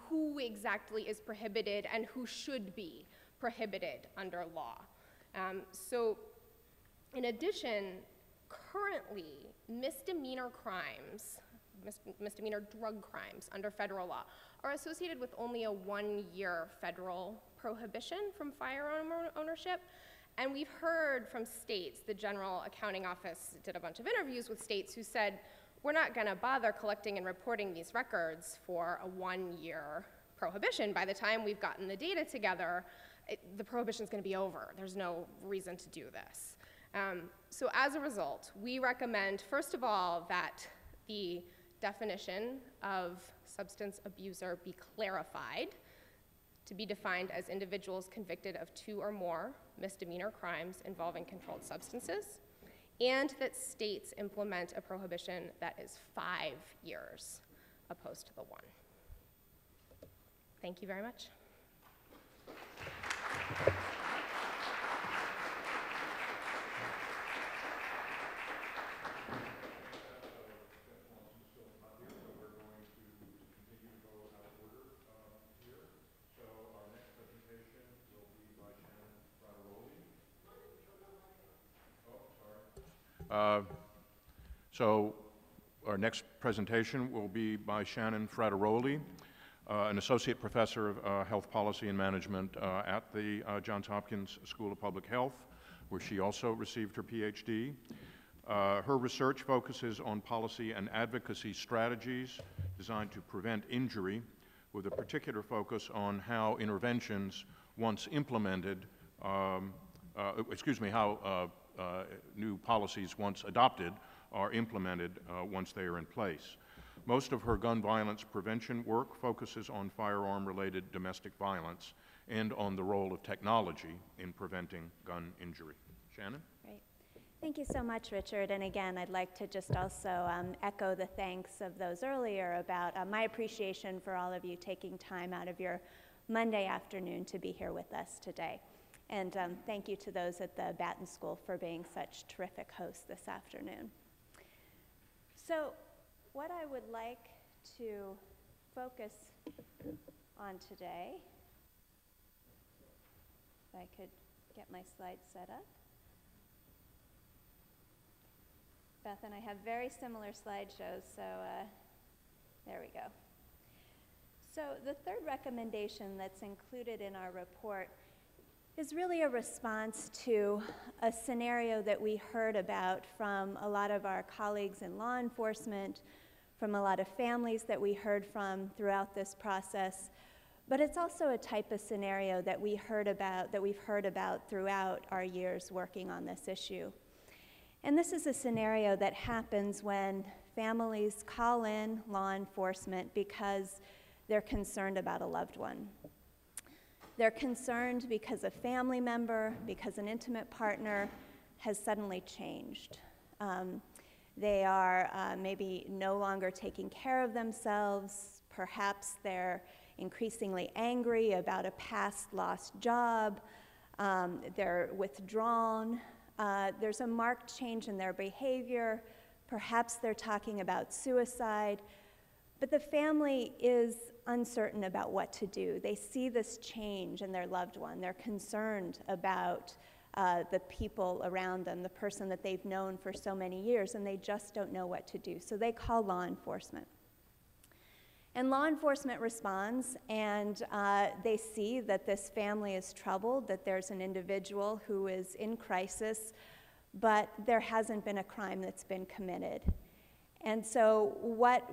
Speaker 4: who exactly is prohibited and who should be prohibited under law. So in addition, currently, misdemeanor crimes, misdemeanor drug crimes under federal law are associated with only a 1-year federal prohibition from firearm ownership. And we've heard from states, the General Accounting Office did a bunch of interviews with states who said, we're not gonna bother collecting and reporting these records for a 1-year prohibition. By the time we've gotten the data together, the prohibition's gonna be over. There's no reason to do this. So as a result, we recommend, first of all, that the definition of substance abuser be clarified to be defined as individuals convicted of 2 or more misdemeanor crimes involving controlled substances, and that states implement a prohibition that is 5 years opposed to the 1. Thank you very much.
Speaker 1: So our next presentation will be by Shannon Frateroli, an associate professor of health policy and management at the Johns Hopkins School of Public Health, where she also received her PhD. Her research focuses on policy and advocacy strategies designed to prevent injury, with a particular focus on how interventions once implemented, how new policies once adopted are implemented once they are in place. Most of her gun violence prevention work focuses on firearm-related domestic violence and on the role of technology in preventing gun injury. Shannon?
Speaker 5: Great. Thank you so much, Richard. And again, I'd like to just also echo the thanks of those earlier about my appreciation for all of you taking time out of your Monday afternoon to be here with us today. And thank you to those at the Batten School for being such terrific hosts this afternoon. So what I would like to focus on today, if I could get my slides set up. Beth and I have very similar slideshows, so there we go. So the third recommendation that's included in our report is really a response to a scenario that we heard about from a lot of our colleagues in law enforcement, from a lot of families that we heard from throughout this process, but it's also a type of scenario that we've heard about throughout our years working on this issue. And this is a scenario that happens when families call in law enforcement because they're concerned about a loved one. They're concerned because a family member, because an intimate partner has suddenly changed. They are maybe no longer taking care of themselves. Perhaps they're increasingly angry about a past lost job. They're withdrawn. There's a marked change in their behavior. Perhaps they're talking about suicide. But the family is uncertain about what to do. They see this change in their loved one. They're concerned about the people around them, the person that they've known for so many years, and they just don't know what to do. So they call law enforcement. And law enforcement responds, and they see that this family is troubled, that there's an individual who is in crisis, but there hasn't been a crime that's been committed. And so what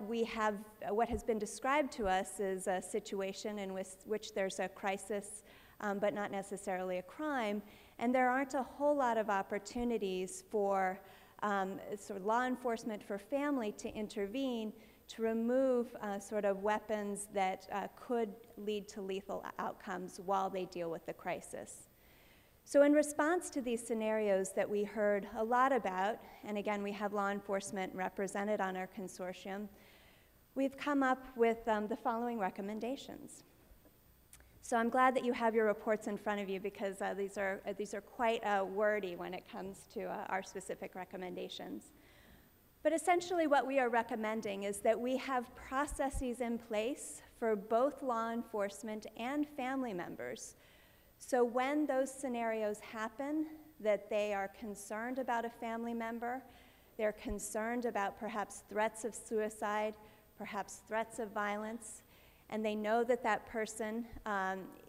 Speaker 5: has been described to us is a situation in which there's a crisis, but not necessarily a crime, and there aren't a whole lot of opportunities for sort of law enforcement, for family to intervene to remove sort of weapons that could lead to lethal outcomes while they deal with the crisis. So in response to these scenarios that we heard a lot about, and again, we have law enforcement represented on our consortium, we've come up with the following recommendations. So I'm glad that you have your reports in front of you, because these are quite wordy when it comes to our specific recommendations. But essentially what we are recommending is that we have processes in place for both law enforcement and family members. So when those scenarios happen, that they are concerned about a family member, they're concerned about perhaps threats of suicide, perhaps threats of violence, and they know that that person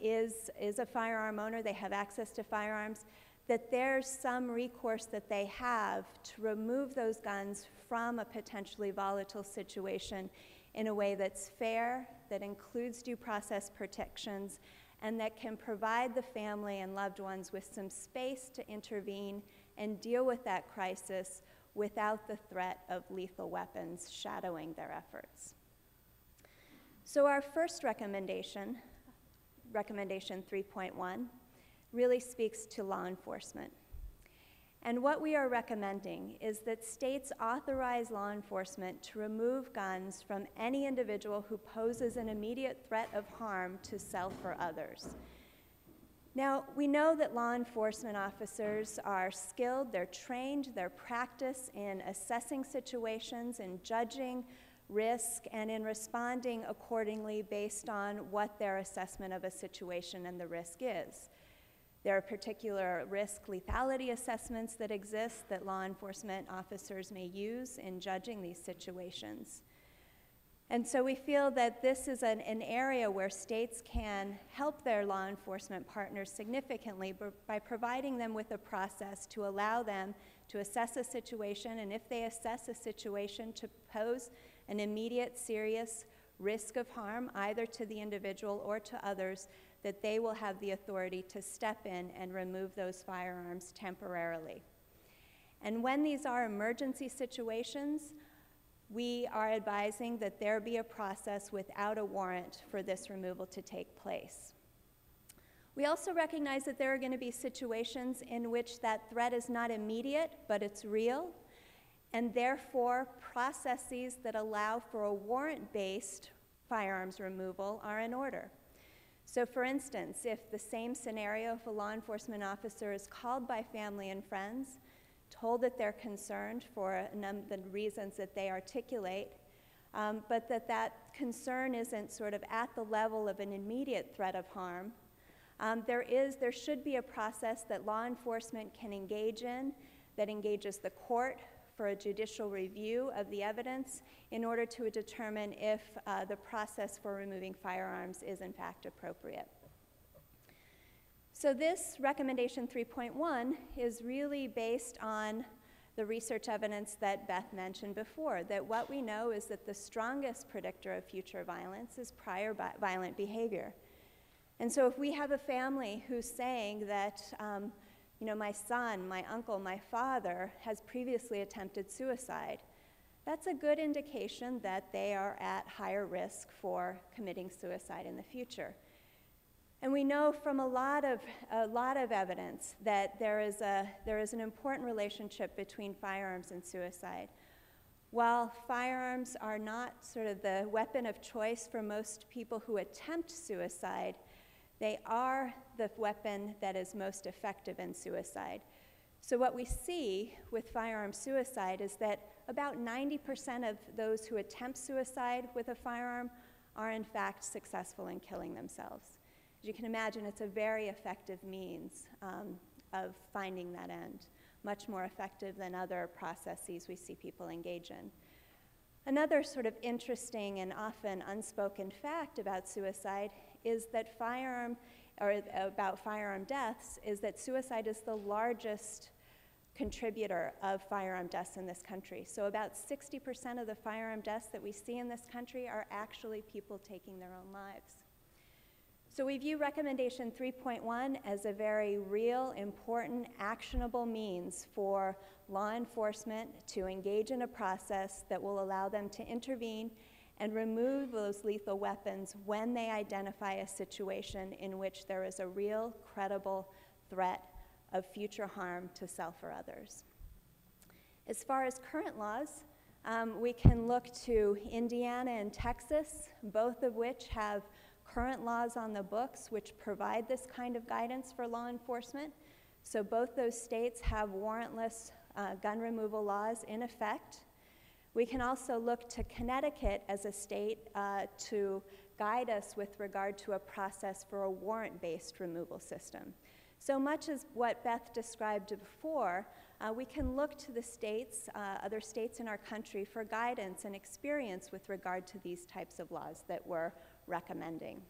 Speaker 5: is a firearm owner, they have access to firearms, that there's some recourse that they have to remove those guns from a potentially volatile situation in a way that's fair, that includes due process protections, and that can provide the family and loved ones with some space to intervene and deal with that crisis without the threat of lethal weapons shadowing their efforts. So our first recommendation, recommendation 3.1, really speaks to law enforcement. And what we are recommending is that states authorize law enforcement to remove guns from any individual who poses an immediate threat of harm to self or others. Now, we know that law enforcement officers are skilled, they're trained, they're practiced in assessing situations, in judging risk, and in responding accordingly based on what their assessment of a situation and the risk is. There are particular risk lethality assessments that exist that law enforcement officers may use in judging these situations. And so we feel that this is an area where states can help their law enforcement partners significantly by providing them with a process to allow them to assess a situation, and if they assess a situation to pose an immediate serious risk of harm either to the individual or to others, that they will have the authority to step in and remove those firearms temporarily. And when these are emergency situations, we are advising that there be a process without a warrant for this removal to take place. We also recognize that there are going to be situations in which that threat is not immediate, but it's real, and therefore processes that allow for a warrant-based firearms removal are in order. So for instance, if the same scenario, if a law enforcement officer is called by family and friends, told that they're concerned for the reasons that they articulate, but that concern isn't sort of at the level of an immediate threat of harm, there should be a process that law enforcement can engage in that engages the court for a judicial review of the evidence in order to determine if the process for removing firearms is in fact appropriate. So this recommendation 3.1 is really based on the research evidence that Beth mentioned before, that what we know is that the strongest predictor of future violence is prior violent behavior. And so if we have a family who's saying that my son, my uncle, my father has previously attempted suicide, that's a good indication that they are at higher risk for committing suicide in the future. And we know from a lot of evidence that there is an important relationship between firearms and suicide. While firearms are not sort of the weapon of choice for most people who attempt suicide, they are the weapon that is most effective in suicide. So what we see with firearm suicide is that about 90% of those who attempt suicide with a firearm are in fact successful in killing themselves. As you can imagine, it's a very effective means of finding that end, much more effective than other processes we see people engage in. Another sort of interesting and often unspoken fact about suicide is that firearm deaths is that suicide is the largest contributor of firearm deaths in this country. So about 60% of the firearm deaths that we see in this country are actually people taking their own lives. So we view recommendation 3.1 as a very real, important, actionable means for law enforcement to engage in a process that will allow them to intervene and remove those lethal weapons when they identify a situation in which there is a real, credible threat of future harm to self or others. As far as current laws, we can look to Indiana and Texas, both of which have current laws on the books which provide this kind of guidance for law enforcement. So both those states have warrantless gun removal laws in effect. We can also look to Connecticut as a state to guide us with regard to a process for a warrant-based removal system. So much as what Beth described before, we can look to the states, other states in our country, for guidance and experience with regard to these types of laws that we're recommending.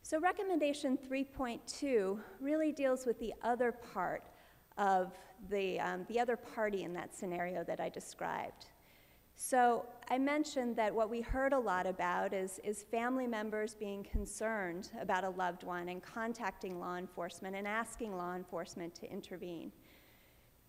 Speaker 5: So recommendation 3.2 really deals with the other part of the other party in that scenario that I described. So I mentioned that what we heard a lot about is family members being concerned about a loved one and contacting law enforcement and asking law enforcement to intervene.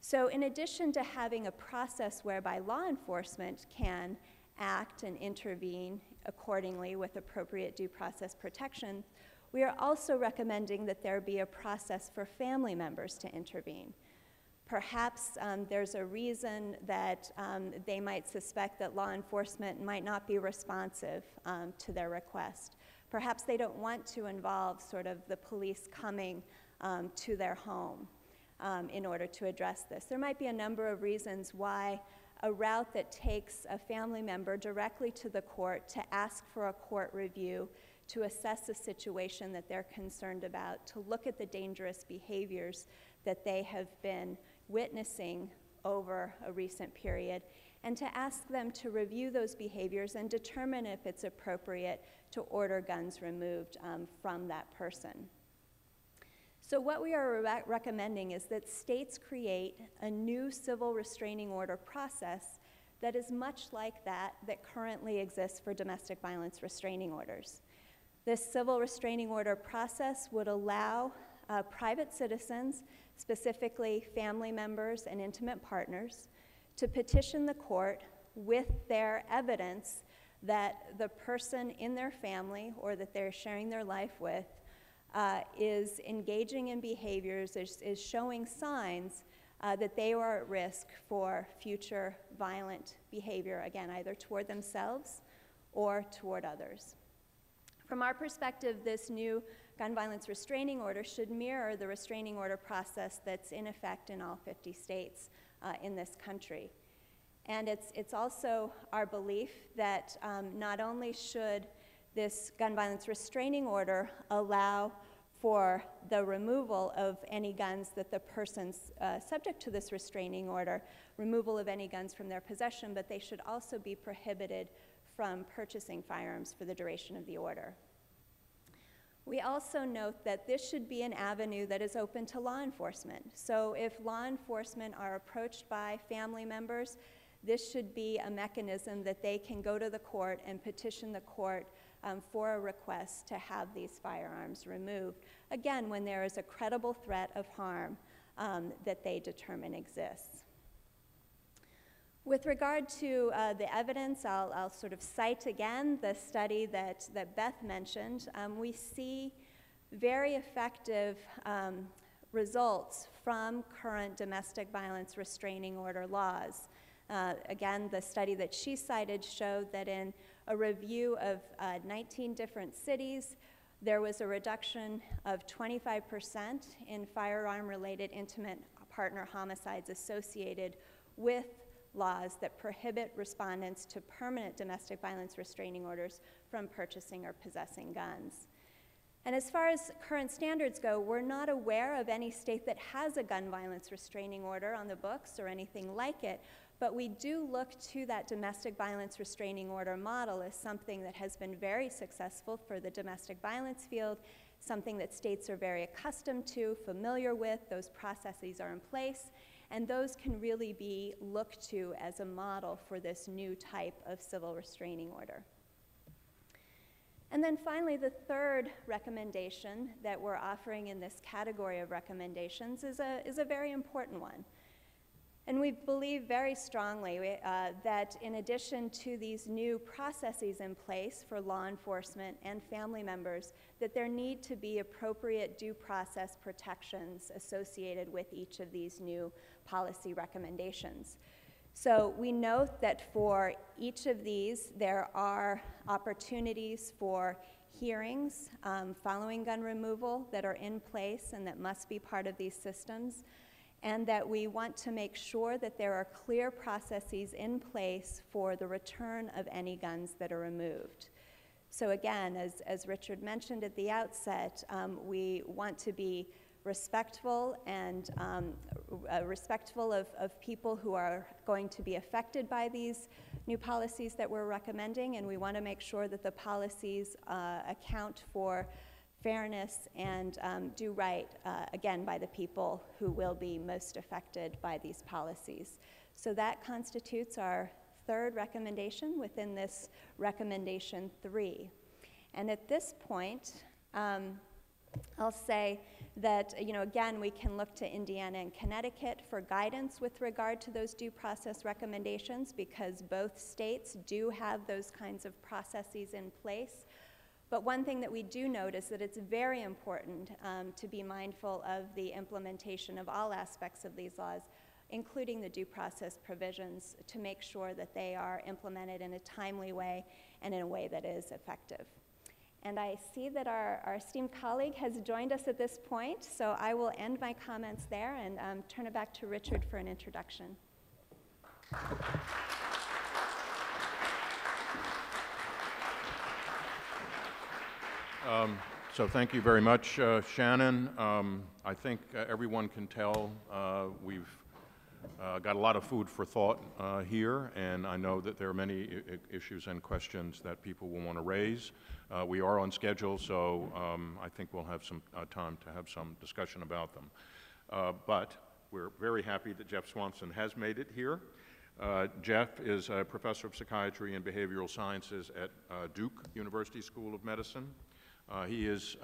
Speaker 5: So in addition to having a process whereby law enforcement can act and intervene accordingly with appropriate due process protection, we are also recommending that there be a process for family members to intervene. Perhaps there's a reason that they might suspect that law enforcement might not be responsive to their request. Perhaps they don't want to involve sort of the police coming to their home in order to address this. There might be a number of reasons why a route that takes a family member directly to the court to ask for a court review, to assess the situation that they're concerned about, to look at the dangerous behaviors that they have been witnessing over a recent period, and to ask them to review those behaviors and determine if it's appropriate to order guns removed from that person. So what we are recommending is that states create a new civil restraining order process that is much like that currently exists for domestic violence restraining orders. This civil restraining order process would allow private citizens, specifically family members and intimate partners, to petition the court with their evidence that the person in their family or that they're sharing their life with is engaging in behaviors, is showing signs that they are at risk for future violent behavior, again, either toward themselves or toward others. From our perspective, this new gun violence restraining order should mirror the restraining order process that's in effect in all 50 states in this country. And it's also our belief that not only should this gun violence restraining order allow for the removal of any guns that the person's subject to this restraining order, removal of any guns from their possession, but they should also be prohibited from purchasing firearms for the duration of the order. We also note that this should be an avenue that is open to law enforcement. So if law enforcement are approached by family members, this should be a mechanism that they can go to the court and petition the court for a request to have these firearms removed, again, when there is a credible threat of harm that they determine exists. With regard to the evidence, I'll sort of cite again the study that Beth mentioned. We see very effective results from current domestic violence restraining order laws. Again, the study that she cited showed that in a review of 19 different cities, there was a reduction of 25% in firearm-related intimate partner homicides associated with laws that prohibit respondents to permanent domestic violence restraining orders from purchasing or possessing guns. And as far as current standards go, we're not aware of any state that has a gun violence restraining order on the books or anything like it, but we do look to that domestic violence restraining order model as something that has been very successful for the domestic violence field, something that states are very accustomed to, familiar with. Those processes are in place, and those can really be looked to as a model for this new type of civil restraining order. And then finally, the third recommendation that we're offering in this category of recommendations is a very important one. And we believe very strongly that in addition to these new processes in place for law enforcement and family members, that there need to be appropriate due process protections associated with each of these new policy recommendations. So we note that for each of these, there are opportunities for hearings following gun removal that are in place and that must be part of these systems, and that we want to make sure that there are clear processes in place for the return of any guns that are removed. So again, as Richard mentioned at the outset, we want to be respectful and respectful of people who are going to be affected by these new policies that we're recommending, and we want to make sure that the policies account for fairness and do right, again, by the people who will be most affected by these policies. So that constitutes our third recommendation within this recommendation 3. And at this point, I'll say that, again, we can look to Indiana and Connecticut for guidance with regard to those due process recommendations, because both states do have those kinds of processes in place. But one thing that we do note is that it's very important to be mindful of the implementation of all aspects of these laws, including the due process provisions, to make sure that they are implemented in a timely way and in a way that is effective. And I see that our esteemed colleague has joined us at this point, so I will end my comments there and turn it back to Richard for an introduction.
Speaker 1: So thank you very much, Shannon. I think everyone can tell we've got a lot of food for thought here, and I know that there are many issues and questions that people will want to raise. We are on schedule, so I think we'll have some time to have some discussion about them. But we're very happy that Jeff Swanson has made it here. Jeff is a professor of psychiatry and behavioral sciences at Duke University School of Medicine. He is,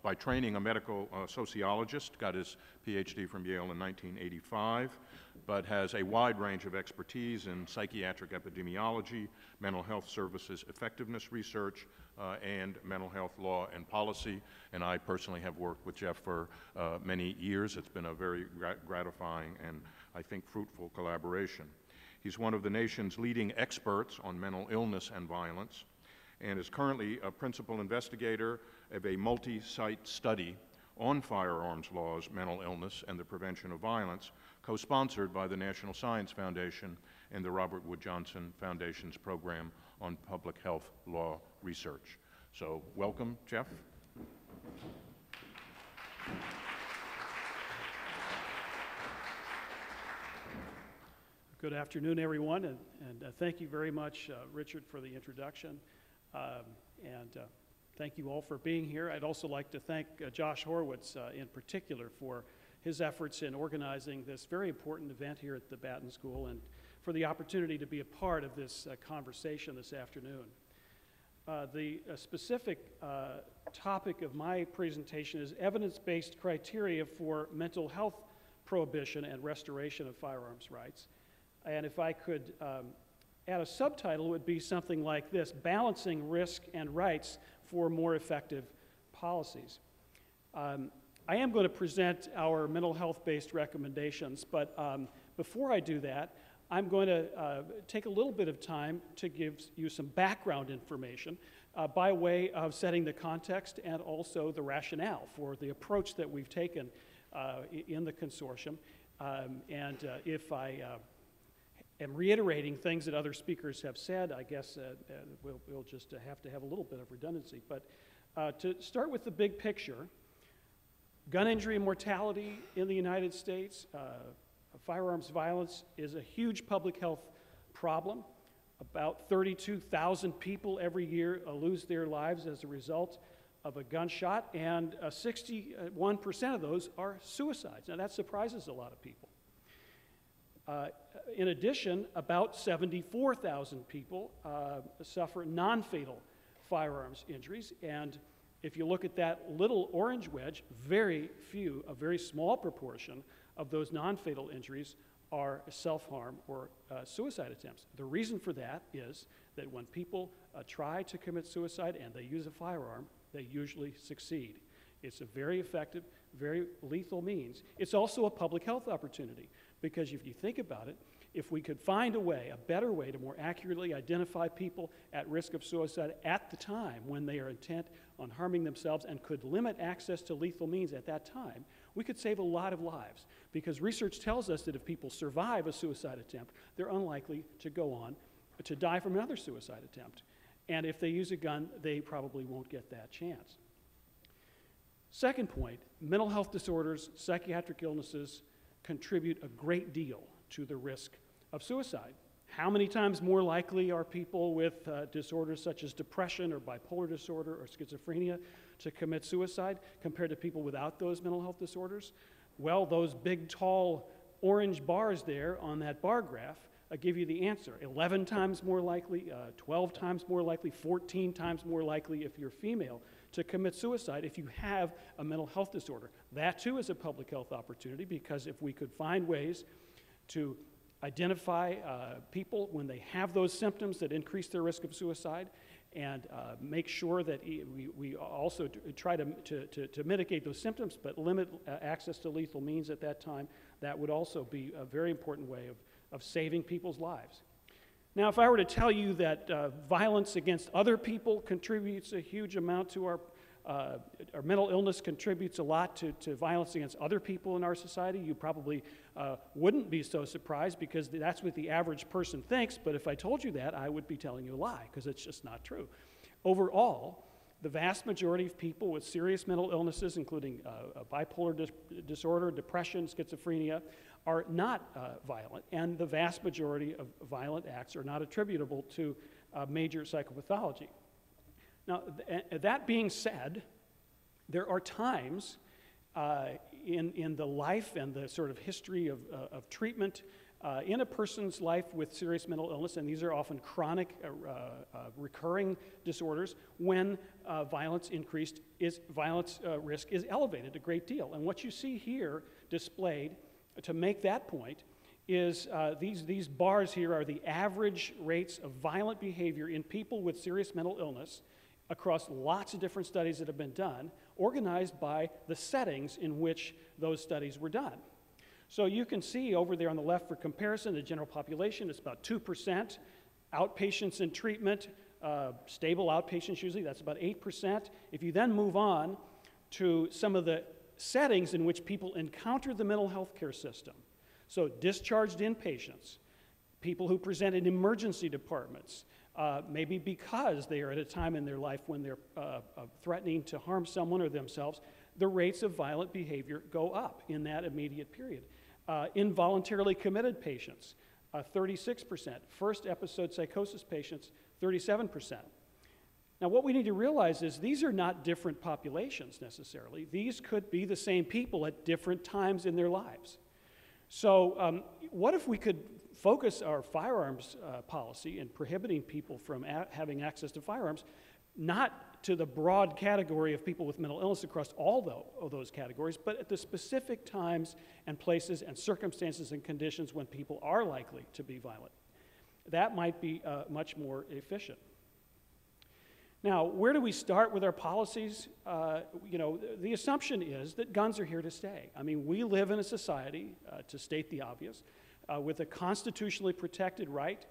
Speaker 1: by training, a medical sociologist, got his PhD from Yale in 1985, but has a wide range of expertise in psychiatric epidemiology, mental health services effectiveness research, and mental health law and policy. And I personally have worked with Jeff for many years. It's been a very gratifying and, I think, fruitful collaboration. He's one of the nation's leading experts on mental illness and violence, and is currently a principal investigator of a multi-site study on firearms laws, mental illness, and the prevention of violence, co-sponsored by the National Science Foundation and the Robert Wood Johnson Foundation's program on public health law research. So welcome, Jeff.
Speaker 6: Good afternoon, everyone, and thank you very much, Richard, for the introduction. Thank you all for being here. I'd also like to thank Josh Horowitz in particular for his efforts in organizing this very important event here at the Batten School and for the opportunity to be a part of this conversation this afternoon. The specific topic of my presentation is evidence-based criteria for mental health prohibition and restoration of firearms rights. And if I could add a subtitle, it would be something like this: balancing risk and rights for more effective policies. I am going to present our mental health-based recommendations, but before I do that, I'm going to take a little bit of time to give you some background information by way of setting the context and also the rationale for the approach that we've taken in the consortium. If I am reiterating things that other speakers have said, I guess we'll just have to have a little bit of redundancy. But to start with the big picture, gun injury and mortality in the United States, firearms violence is a huge public health problem. About 32,000 people every year lose their lives as a result of a gunshot, and 61% of those are suicides. Now, that surprises a lot of people. In addition, about 74,000 people suffer non-fatal firearms injuries, and if you look at that little orange wedge, a very small proportion of those non-fatal injuries are self-harm or suicide attempts. The reason for that is that when people try to commit suicide and they use a firearm, they usually succeed. It's a very effective, very lethal means. It's also a public health opportunity, because if you think about it, if we could find a better way to more accurately identify people at risk of suicide at the time when they are intent on harming themselves and could limit access to lethal means at that time, we could save a lot of lives. Because research tells us that if people survive a suicide attempt, they're unlikely to go on to die from another suicide attempt. And if they use a gun, they probably won't get that chance. Second point, mental health disorders, psychiatric illnesses contribute a great deal to the risk of suicide. How many times more likely are people with disorders such as depression or bipolar disorder or schizophrenia to commit suicide compared to people without those mental health disorders? Well, those big, tall orange bars there on that bar graph give you the answer. 11 times more likely, 12 times more likely, 14 times more likely if you're female to commit suicide if you have a mental health disorder. That too is a public health opportunity, because if we could find ways to identify people when they have those symptoms that increase their risk of suicide, and make sure that we also try to mitigate those symptoms but limit access to lethal means at that time, that would also be a very important way of saving people's lives. Now, if I were to tell you that violence against other people contributes a huge amount to our mental illness contributes a lot to violence against other people in our society, you probably wouldn't be so surprised, because that's what the average person thinks. But if I told you that, I would be telling you a lie, because it's just not true. Overall, the vast majority of people with serious mental illnesses, including bipolar disorder, depression, schizophrenia, are not violent, and the vast majority of violent acts are not attributable to major psychopathology. Now, that being said, there are times in the life and the sort of history of treatment in a person's life with serious mental illness, and these are often chronic, recurring disorders, when violence risk is elevated a great deal. And what you see here displayed to make that point is these bars here are the average rates of violent behavior in people with serious mental illness across lots of different studies that have been done, organized by the settings in which those studies were done. So you can see over there on the left, for comparison, the general population is about 2%. Outpatients in treatment, stable outpatients usually, that's about 8%. If you then move on to some of the settings in which people encounter the mental health care system, so discharged inpatients, people who present in emergency departments, maybe because they are at a time in their life when they're threatening to harm someone or themselves, the rates of violent behavior go up in that immediate period. Involuntarily committed patients, 36%. First episode psychosis patients, 37%. Now, what we need to realize is these are not different populations necessarily. These could be the same people at different times in their lives. So what if we could focus our firearms policy in prohibiting people from having access to firearms, not to the broad category of people with mental illness across all of those categories, but at the specific times and places and circumstances and conditions when people are likely to be violent? That might be much more efficient. Now, where do we start with our policies? The assumption is that guns are here to stay. I mean, we live in a society, to state the obvious, with a constitutionally protected right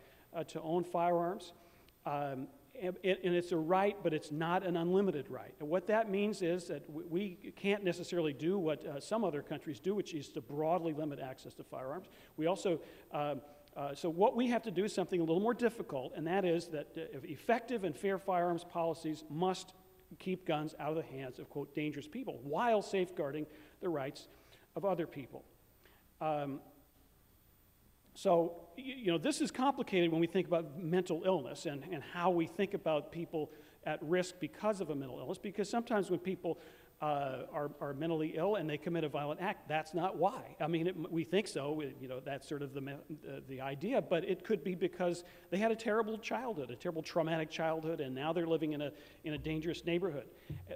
Speaker 6: to own firearms. And it's a right, but it's not an unlimited right. And what that means is that we can't necessarily do what some other countries do, which is to broadly limit access to firearms. We also so what we have to do is something a little more difficult, and that is that effective and fair firearms policies must keep guns out of the hands of, quote, dangerous people, while safeguarding the rights of other people. This is complicated when we think about mental illness and how we think about people at risk because of a mental illness, because sometimes when people are mentally ill and they commit a violent act, that's not why. I mean, we think so, you know, that's sort of the idea, but it could be because they had a terrible childhood, a terrible traumatic childhood, and now they're living in a dangerous neighborhood.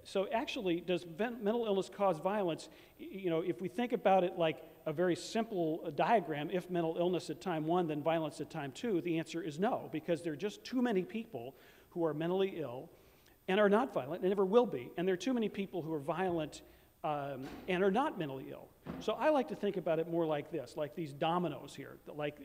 Speaker 6: So actually, does mental illness cause violence? You know, if we think about it like a very simple diagram, if mental illness at time 1, then violence at time 2, the answer is no, because there are just too many people who are mentally ill and are not violent, and never will be. And there are too many people who are violent and are not mentally ill. So I like to think about it more like this, like these dominoes here, like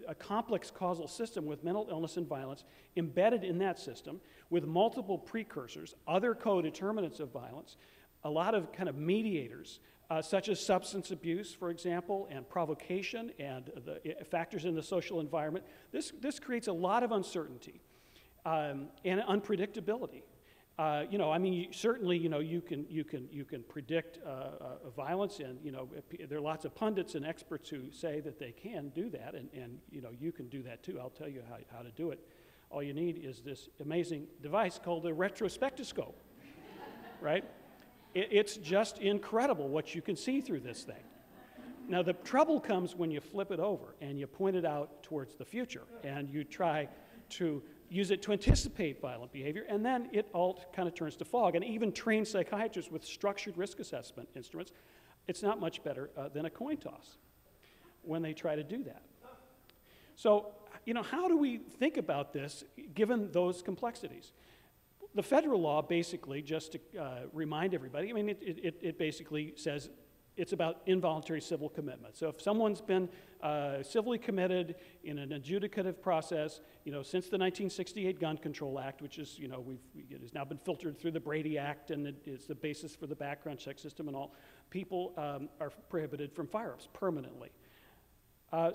Speaker 6: a complex causal system with mental illness and violence embedded in that system with multiple precursors, other co-determinants of violence, a lot of kind of mediators, such as substance abuse, for example, and provocation, and the factors in the social environment. This creates a lot of uncertainty and unpredictability. You know, I mean, certainly, you know, you can predict violence, and you know, there are lots of pundits and experts who say that they can do that, and you know, you can do that too. I'll tell you how to do it. All you need is this amazing device called a retrospectoscope, right? It's just incredible what you can see through this thing. Now, the trouble comes when you flip it over and you point it out towards the future, and you try to use it to anticipate violent behavior, and then it all kind of turns to fog. And even trained psychiatrists with structured risk assessment instruments, it's not much better than a coin toss when they try to do that. So, you know, how do we think about this given those complexities? The federal law basically, just to remind everybody, I mean, it basically says it's about involuntary civil commitment. So if someone's been civilly committed in an adjudicative process, you know, since the 1968 Gun Control Act, which is, you know, it has now been filtered through the Brady Act, and it is the basis for the background check system and all, people are prohibited from firearms permanently.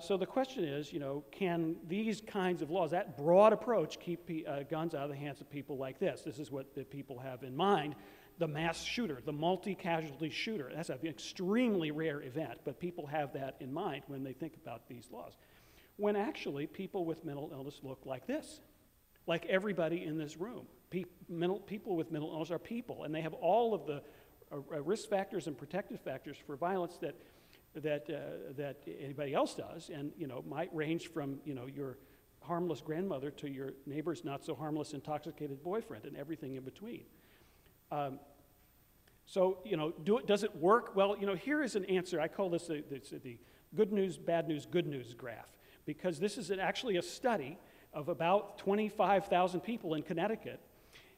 Speaker 6: So the question is, you know, can these kinds of laws, that broad approach, keep guns out of the hands of people like this? This is what the people have in mind. The mass shooter, the multi-casualty shooter. That's an extremely rare event, but people have that in mind when they think about these laws. When actually people with mental illness look like this, like everybody in this room. People with mental illness are people, and they have all of the risk factors and protective factors for violence that anybody else does, and you know, might range from, you know, your harmless grandmother to your neighbor's not so harmless intoxicated boyfriend, and everything in between. So, you know, does it work? Well, you know, here is an answer. I call this the good news, bad news, good news graph, because this is actually a study of about 25,000 people in Connecticut,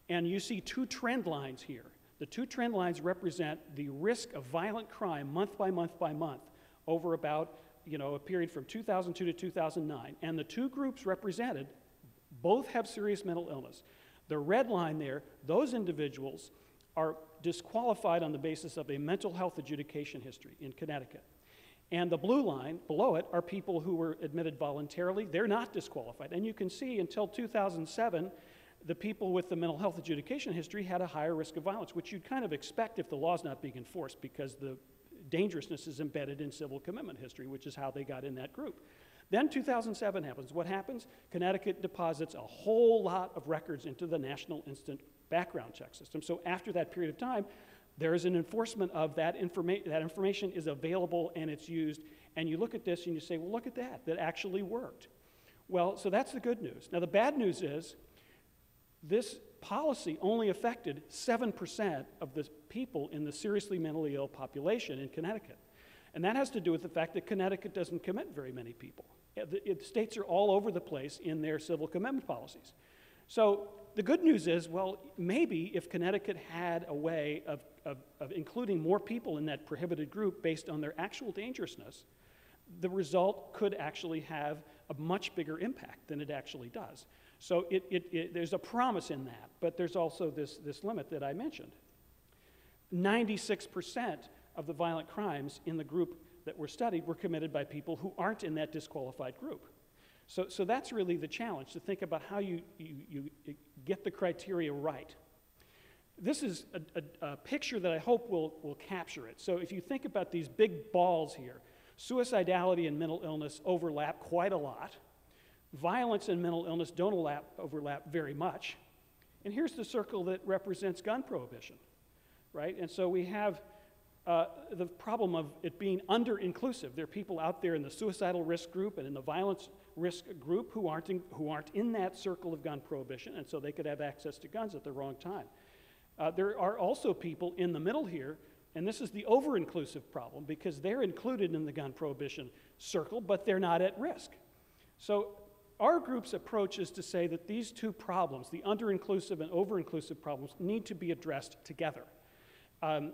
Speaker 6: and you see two trend lines here. The two trend lines represent the risk of violent crime month by month by month over about, you know, a period from 2002 to 2009, and the two groups represented both have serious mental illness. The red line there, those individuals are disqualified on the basis of a mental health adjudication history in Connecticut. And the blue line below it are people who were admitted voluntarily. They're not disqualified. And you can see until 2007, the people with the mental health adjudication history had a higher risk of violence, which you'd kind of expect if the law's not being enforced, because the dangerousness is embedded in civil commitment history, which is how they got in that group. Then 2007 happens. What happens? Connecticut deposits a whole lot of records into the National Instant Background Check System. So after that period of time, there is an enforcement of that information. That information is available and it's used. And you look at this and you say, well, look at that. That actually worked. Well, so that's the good news. Now, the bad news is this policy only affected 7% of the people in the seriously mentally ill population in Connecticut. And that has to do with the fact that Connecticut doesn't commit very many people. The states are all over the place in their civil commitment policies. So the good news is, well, maybe if Connecticut had a way of including more people in that prohibited group based on their actual dangerousness, the result could actually have a much bigger impact than it actually does. So there's a promise in that, but there's also this limit that I mentioned. 96% of the violent crimes in the group that were studied were committed by people who aren't in that disqualified group. So that's really the challenge, to think about how you get the criteria right. This is a picture that I hope will capture it. So if you think about these big balls here, suicidality and mental illness overlap quite a lot. Violence and mental illness don't overlap very much. And here's the circle that represents gun prohibition, right? And so we have the problem of it being under-inclusive. There are people out there in the suicidal risk group and in the violence risk group who aren't in that circle of gun prohibition, and so they could have access to guns at the wrong time. There are also people in the middle here, and this is the over-inclusive problem, because they're included in the gun prohibition circle, but they're not at risk. So our group's approach is to say that these two problems, the under-inclusive and over-inclusive problems, need to be addressed together.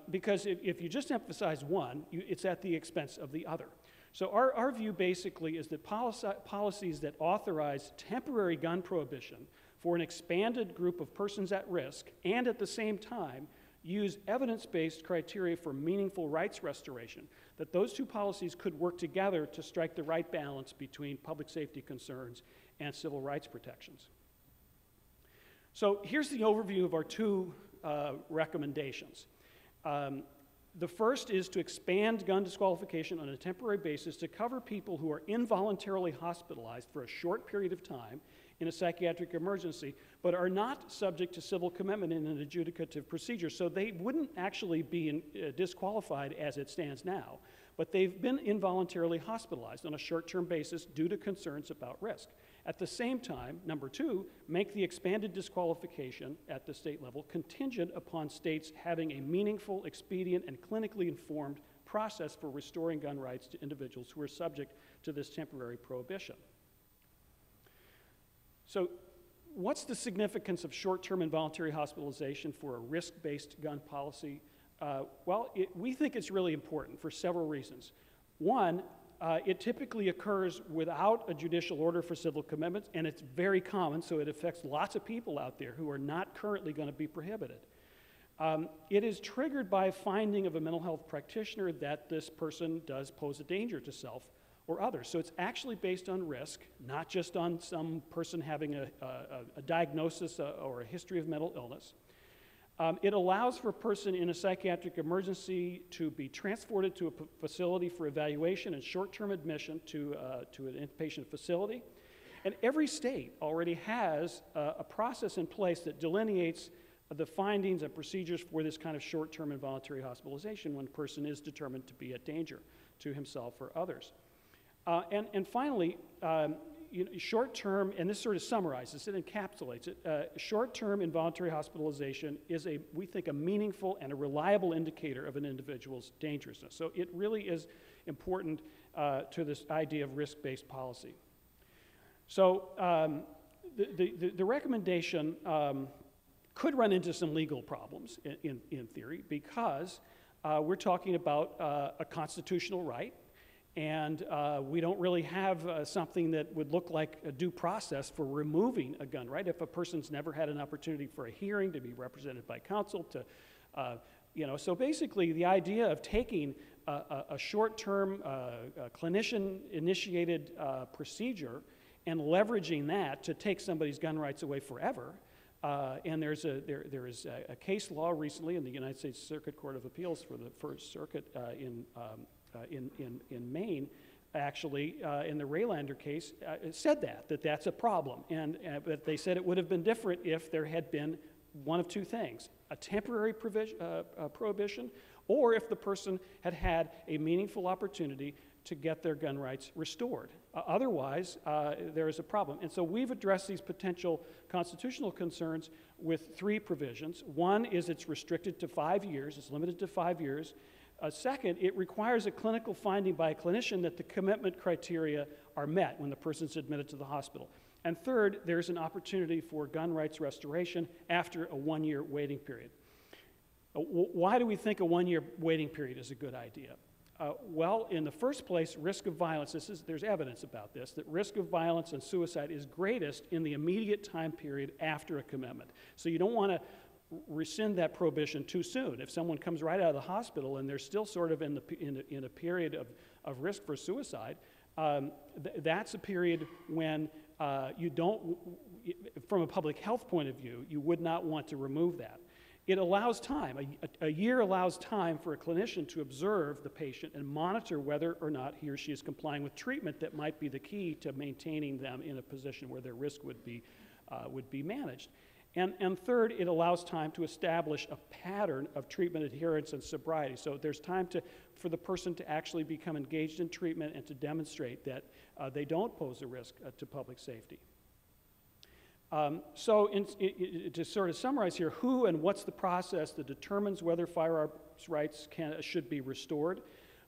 Speaker 6: Because if you just emphasize one, it's at the expense of the other. So our view basically is that policies that authorize temporary gun prohibition for an expanded group of persons at risk, and at the same time use evidence-based criteria for meaningful rights restoration, that those two policies could work together to strike the right balance between public safety concerns and civil rights protections. So here's the overview of our two recommendations. The first is to expand gun disqualification on a temporary basis to cover people who are involuntarily hospitalized for a short period of time in a psychiatric emergency, but are not subject to civil commitment in an adjudicative procedure. So they wouldn't actually be disqualified as it stands now, but they've been involuntarily hospitalized on a short-term basis due to concerns about risk. At the same time, number two, make the expanded disqualification at the state level contingent upon states having a meaningful, expedient, and clinically informed process for restoring gun rights to individuals who are subject to this temporary prohibition. So what's the significance of short-term involuntary hospitalization for a risk-based gun policy? We think it's really important for several reasons. One, it typically occurs without a judicial order for civil commitments, and it's very common, so it affects lots of people out there who are not currently going to be prohibited. It is triggered by a finding of a mental health practitioner that this person does pose a danger to self or others. So it's actually based on risk, not just on some person having a diagnosis or a history of mental illness. It allows for a person in a psychiatric emergency to be transported to a facility for evaluation and short-term admission to an inpatient facility. And every state already has a process in place that delineates the findings and procedures for this kind of short-term involuntary hospitalization when a person is determined to be a danger to himself or others. And finally, short-term, and this sort of summarizes it, encapsulates it, short-term involuntary hospitalization is, we think, a meaningful and a reliable indicator of an individual's dangerousness. So it really is important to this idea of risk-based policy. So the recommendation could run into some legal problems in theory, because we're talking about a constitutional right. And we don't really have something that would look like a due process for removing a gun right. If a person's never had an opportunity for a hearing, to be represented by counsel, so basically the idea of taking a short-term clinician-initiated procedure and leveraging that to take somebody's gun rights away forever. And there is a case law recently in the United States Circuit Court of Appeals for the First Circuit in Maine, actually, in the Raylander case, said that that's a problem. But they said it would have been different if there had been one of two things: a temporary prohibition, or if the person had had a meaningful opportunity to get their gun rights restored. Otherwise, there is a problem. And so we've addressed these potential constitutional concerns with three provisions. One is it's restricted to 5 years. It's limited to 5 years. Second, it requires a clinical finding by a clinician that the commitment criteria are met when the person's admitted to the hospital. And third, there's an opportunity for gun rights restoration after a 1-year waiting period. Why do we think a 1-year waiting period is a good idea? Well, in the first place, risk of violence, there's evidence about this, that risk of violence and suicide is greatest in the immediate time period after a commitment. So you don't want to rescind that prohibition too soon. If someone comes right out of the hospital and they're still sort of in a period of risk for suicide, that's a period when you don't, from a public health point of view, you would not want to remove that. It allows time. A year allows time for a clinician to observe the patient and monitor whether or not he or she is complying with treatment that might be the key to maintaining them in a position where their risk would be managed. And third, it allows time to establish a pattern of treatment adherence and sobriety. So there's time for the person to actually become engaged in treatment and to demonstrate that they don't pose a risk to public safety. To sort of summarize here, who and what's the process that determines whether firearms rights should be restored?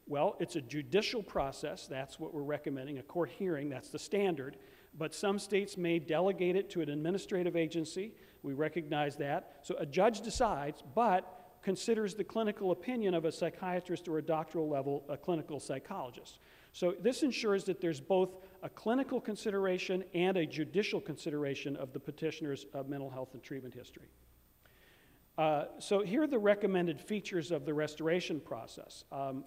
Speaker 6: Well, it's a judicial process. That's what we're recommending, a court hearing. That's the standard. But some states may delegate it to an administrative agency. We recognize that. So a judge decides, but considers the clinical opinion of a psychiatrist or a doctoral level, a clinical psychologist. So this ensures that there's both a clinical consideration and a judicial consideration of the petitioner's mental health and treatment history. So here are the recommended features of the restoration process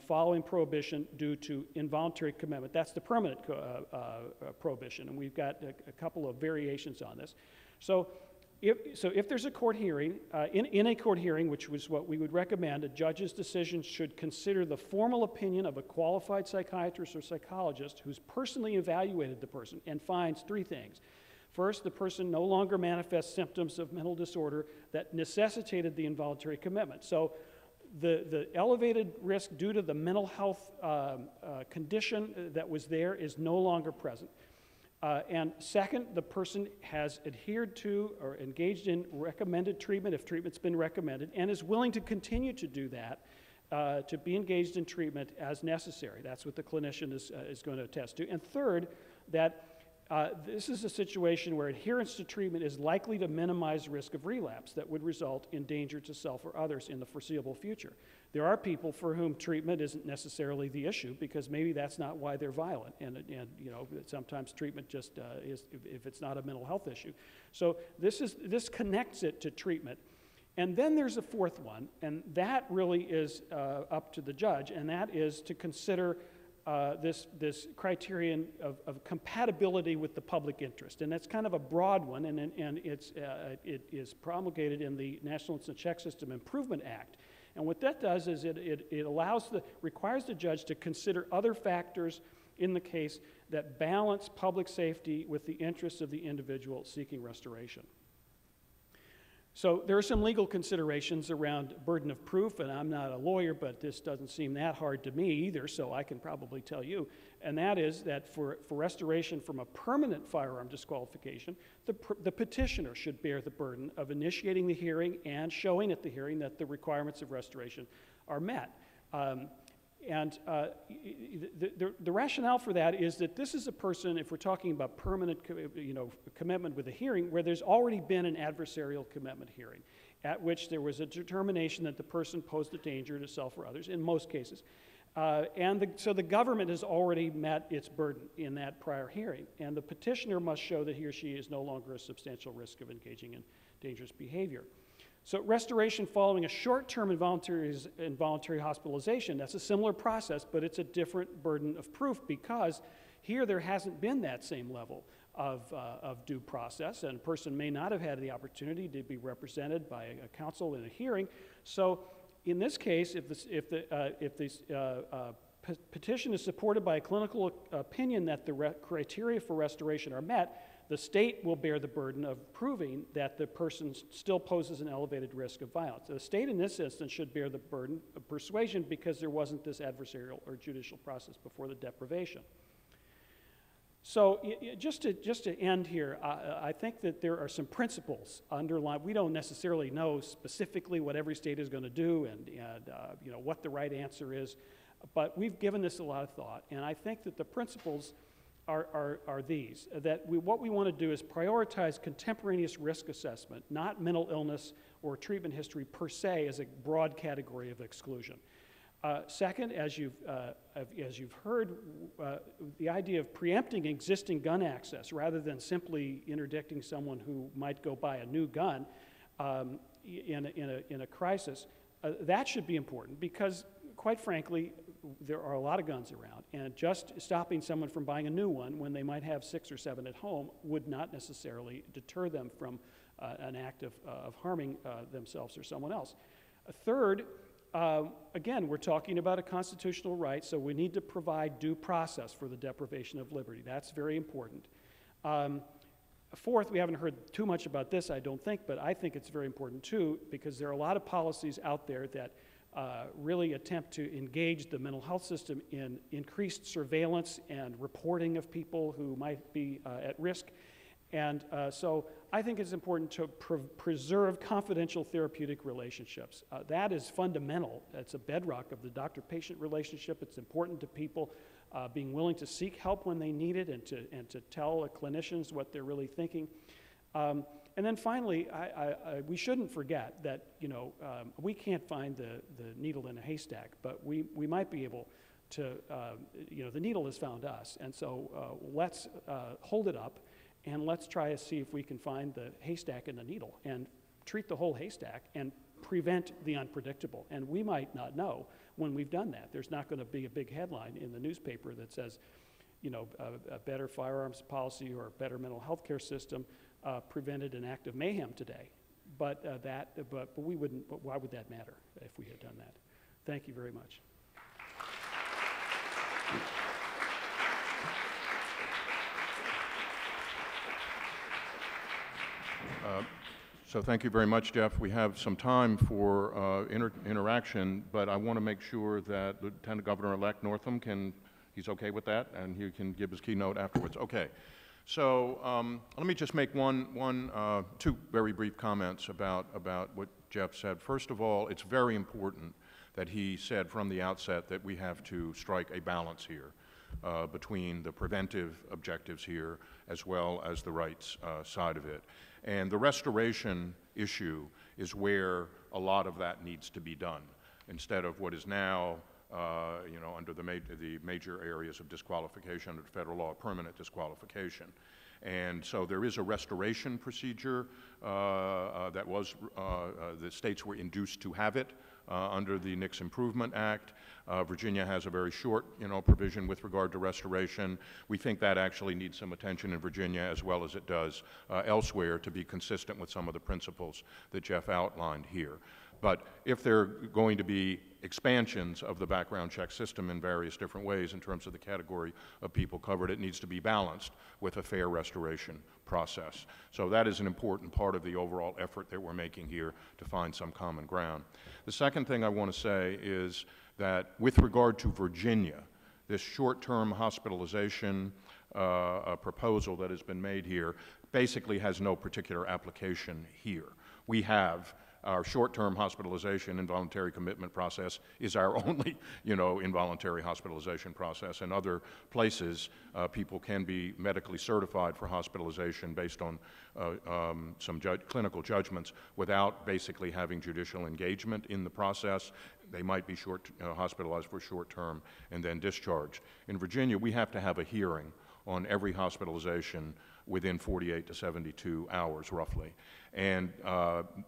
Speaker 6: following prohibition due to involuntary commitment. That's the permanent prohibition, and we've got a couple of variations on this. So if there's a court hearing, in a court hearing, which was what we would recommend, a judge's decision should consider the formal opinion of a qualified psychiatrist or psychologist who's personally evaluated the person and finds three things. First, the person no longer manifests symptoms of mental disorder that necessitated the involuntary commitment. So the elevated risk due to the mental health condition that was there is no longer present. And second, the person has adhered to or engaged in recommended treatment if treatment's been recommended and is willing to continue to do that, to be engaged in treatment as necessary. That's what the clinician is going to attest to. And third, that this is a situation where adherence to treatment is likely to minimize risk of relapse that would result in danger to self or others in the foreseeable future. There are people for whom treatment isn't necessarily the issue because maybe that's not why they're violent, and you know, sometimes treatment just is if it's not a mental health issue. So this connects it to treatment. And then there's a fourth one, and that really is up to the judge, and that is to consider this criterion of compatibility with the public interest. And that's kind of a broad one, and it is promulgated in the National Instant Check System Improvement Act. And what that does is it requires the judge to consider other factors in the case that balance public safety with the interests of the individual seeking restoration. So there are some legal considerations around burden of proof, and I'm not a lawyer, but this doesn't seem that hard to me either, so I can probably tell you. And that is that for restoration from a permanent firearm disqualification, the petitioner should bear the burden of initiating the hearing and showing at the hearing that the requirements of restoration are met. The rationale for that is that this is a person, if we're talking about permanent commitment with a hearing, where there's already been an adversarial commitment hearing, at which there was a determination that the person posed a danger to self or others, in most cases. So the government has already met its burden in that prior hearing, and the petitioner must show that he or she is no longer a substantial risk of engaging in dangerous behavior. So restoration following a short-term involuntary hospitalization, that's a similar process, but it's a different burden of proof because here there hasn't been that same level of due process, and a person may not have had the opportunity to be represented by a counsel in a hearing. So in this case, if the petition is supported by a clinical opinion that the criteria for restoration are met, the state will bear the burden of proving that the person still poses an elevated risk of violence. The state in this instance should bear the burden of persuasion because there wasn't this adversarial or judicial process before the deprivation. So just to end here, I think that there are some principles underlying. We don't necessarily know specifically what every state is going to do and what the right answer is, but we've given this a lot of thought, and I think that the principles are these, that what we want to do is prioritize contemporaneous risk assessment, not mental illness or treatment history per se as a broad category of exclusion. Second, as you've heard, the idea of preempting existing gun access rather than simply interdicting someone who might go buy a new gun in a crisis, that should be important because, quite frankly, there are a lot of guns around, and just stopping someone from buying a new one when they might have 6 or 7 at home would not necessarily deter them from an act of harming themselves or someone else. Third, again, we're talking about a constitutional right, so we need to provide due process for the deprivation of liberty. That's very important. Fourth, we haven't heard too much about this, I don't think, but I think it's very important too, because there are a lot of policies out there that really attempt to engage the mental health system in increased surveillance and reporting of people who might be at risk. And so I think it's important to preserve confidential therapeutic relationships. That is fundamental. It's a bedrock of the doctor-patient relationship. It's important to people being willing to seek help when they need it and to tell clinicians what they're really thinking. And then finally, we shouldn't forget that, we can't find the needle in a haystack, but we might be able to, the needle has found us. And so let's hold it up and let's try to see if we can find the haystack in the needle and treat the whole haystack and prevent the unpredictable. And we might not know when we've done that. There's not going to be a big headline in the newspaper that says, a better firearms policy or a better mental health care system prevented an act of mayhem today. But we wouldn't. But why would that matter if we had done that? Thank you very much.
Speaker 1: So thank you very much, Jeff. We have some time for interaction, but I want to make sure that Lieutenant Governor-elect Northam he's okay with that, and he can give his keynote afterwards. Okay. So let me just make two very brief comments about what Jeff said. First of all, it's very important that he said from the outset that we have to strike a balance here between the preventive objectives here as well as the rights side of it. And the restoration issue is where a lot of that needs to be done, instead of what is now under the major areas of disqualification under federal law, permanent disqualification. And so there is a restoration procedure that was, the states were induced to have it under the NICS Improvement Act. Virginia has a very short, provision with regard to restoration. We think that actually needs some attention in Virginia as well as it does elsewhere to be consistent with some of the principles that Jeff outlined here. But if there are going to be expansions of the background check system in various different ways in terms of the category of people covered, it needs to be balanced with a fair restoration process. So that is an important part of the overall effort that we're making here to find some common ground. The second thing I want to say is that with regard to Virginia, this short-term hospitalization proposal that has been made here basically has no particular application here. We have our short-term hospitalization involuntary commitment process is our only, involuntary hospitalization process. In other places, people can be medically certified for hospitalization based on some clinical judgments without basically having judicial engagement in the process. They might be hospitalized for short-term and then discharged. In Virginia, we have to have a hearing on every hospitalization within 48 to 72 hours, roughly. And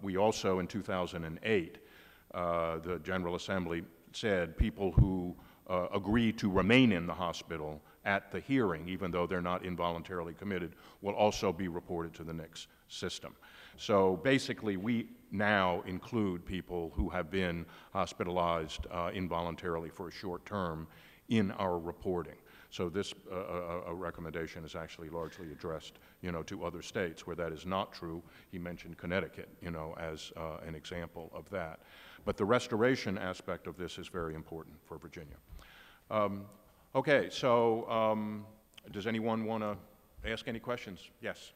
Speaker 1: we also, in 2008, the General Assembly said people who agree to remain in the hospital at the hearing, even though they're not involuntarily committed, will also be reported to the NICS system. So basically, we now include people who have been hospitalized involuntarily for a short term in our reporting. So this recommendation is actually largely addressed, to other states where that is not true. He mentioned Connecticut, as an example of that. But the restoration aspect of this is very important for Virginia. Okay, so does anyone want to ask any questions? Yes.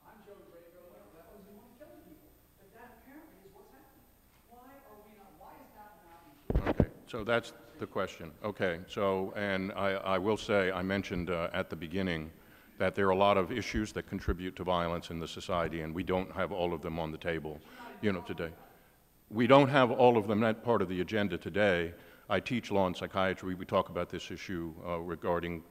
Speaker 7: I'm Joe Drago, weapons and want to kill people. But that apparently is what's happening. Why is that not?
Speaker 1: Okay, so that's the question. Okay, so, and I will say, I mentioned at the beginning that there are a lot of issues that contribute to violence in the society, and we don't have all of them on the table, today. We don't have all of them, that part of the agenda today. I teach law and psychiatry. We talk about this issue regarding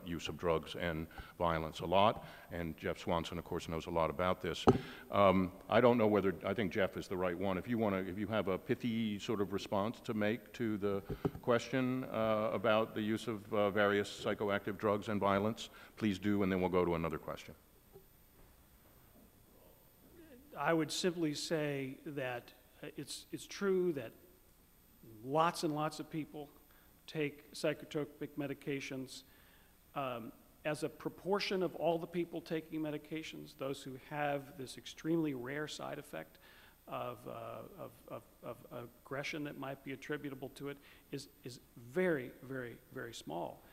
Speaker 1: use of drugs and violence a lot, and Jeff Swanson, of course, knows a lot about this. I don't know whether, I think Jeff is the right one. If you have a pithy sort of response to make to the question about the use of various psychoactive drugs and violence, please do, and then we'll go to another question.
Speaker 6: I would simply say that it's true that lots and lots of people take psychotropic medications, as a proportion of all the people taking medications, those who have this extremely rare side effect of aggression that might be attributable to it is very, very, very small.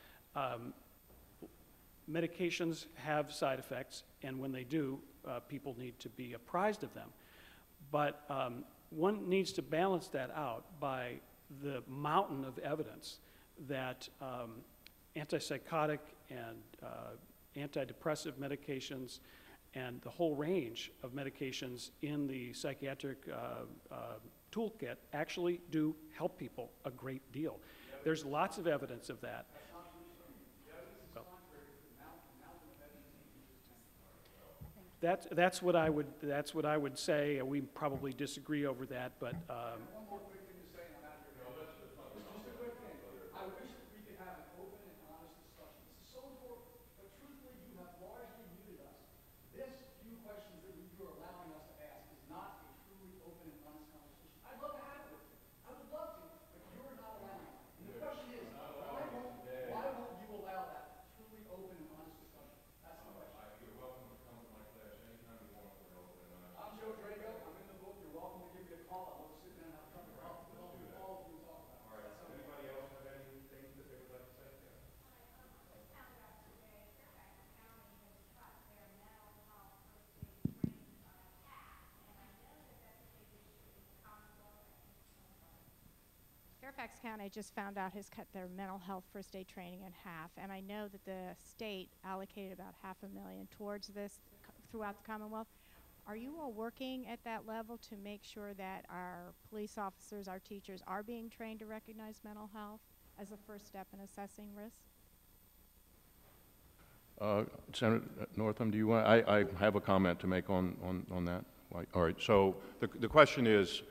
Speaker 6: Medications have side effects, and when they do, people need to be apprised of them. But one needs to balance that out by the mountain of evidence that antipsychotic and antidepressive medications and the whole range of medications in the psychiatric toolkit actually do help people a great deal. There's lots of evidence of that. That's what I would say. We probably disagree over that, but
Speaker 7: One more quick thing to say, and I'm out of here. Just a quick thing. I wish that we could have an open and honest discussion. This is so important, but truthfully, you have largely muted us. This few questions that you are allowing us to ask is not a truly open and honest conversation. I'd love to have it with you. I would love to, but you're not allowing it. And the question is, why won't you allow that truly open and honest discussion? That's the question.
Speaker 1: You're welcome to come to my class anytime you want for an open and honest.
Speaker 7: I'm Joe Drago. I'm in the book. You're welcome to give me a call. I'll go sit down and have a cup of coffee. All of you talk about.
Speaker 1: All right, anybody else have anything that they would like to say?
Speaker 8: Fairfax County just found out has cut their mental health first aid training in half, and I know that the state allocated about $500,000 towards this throughout the Commonwealth. Are you all working at that level to make sure that our police officers, our teachers are being trained to recognize mental health as a first step in assessing risk?
Speaker 1: Senator Northam, do you want, I have a comment to make on that. All right, so the question is,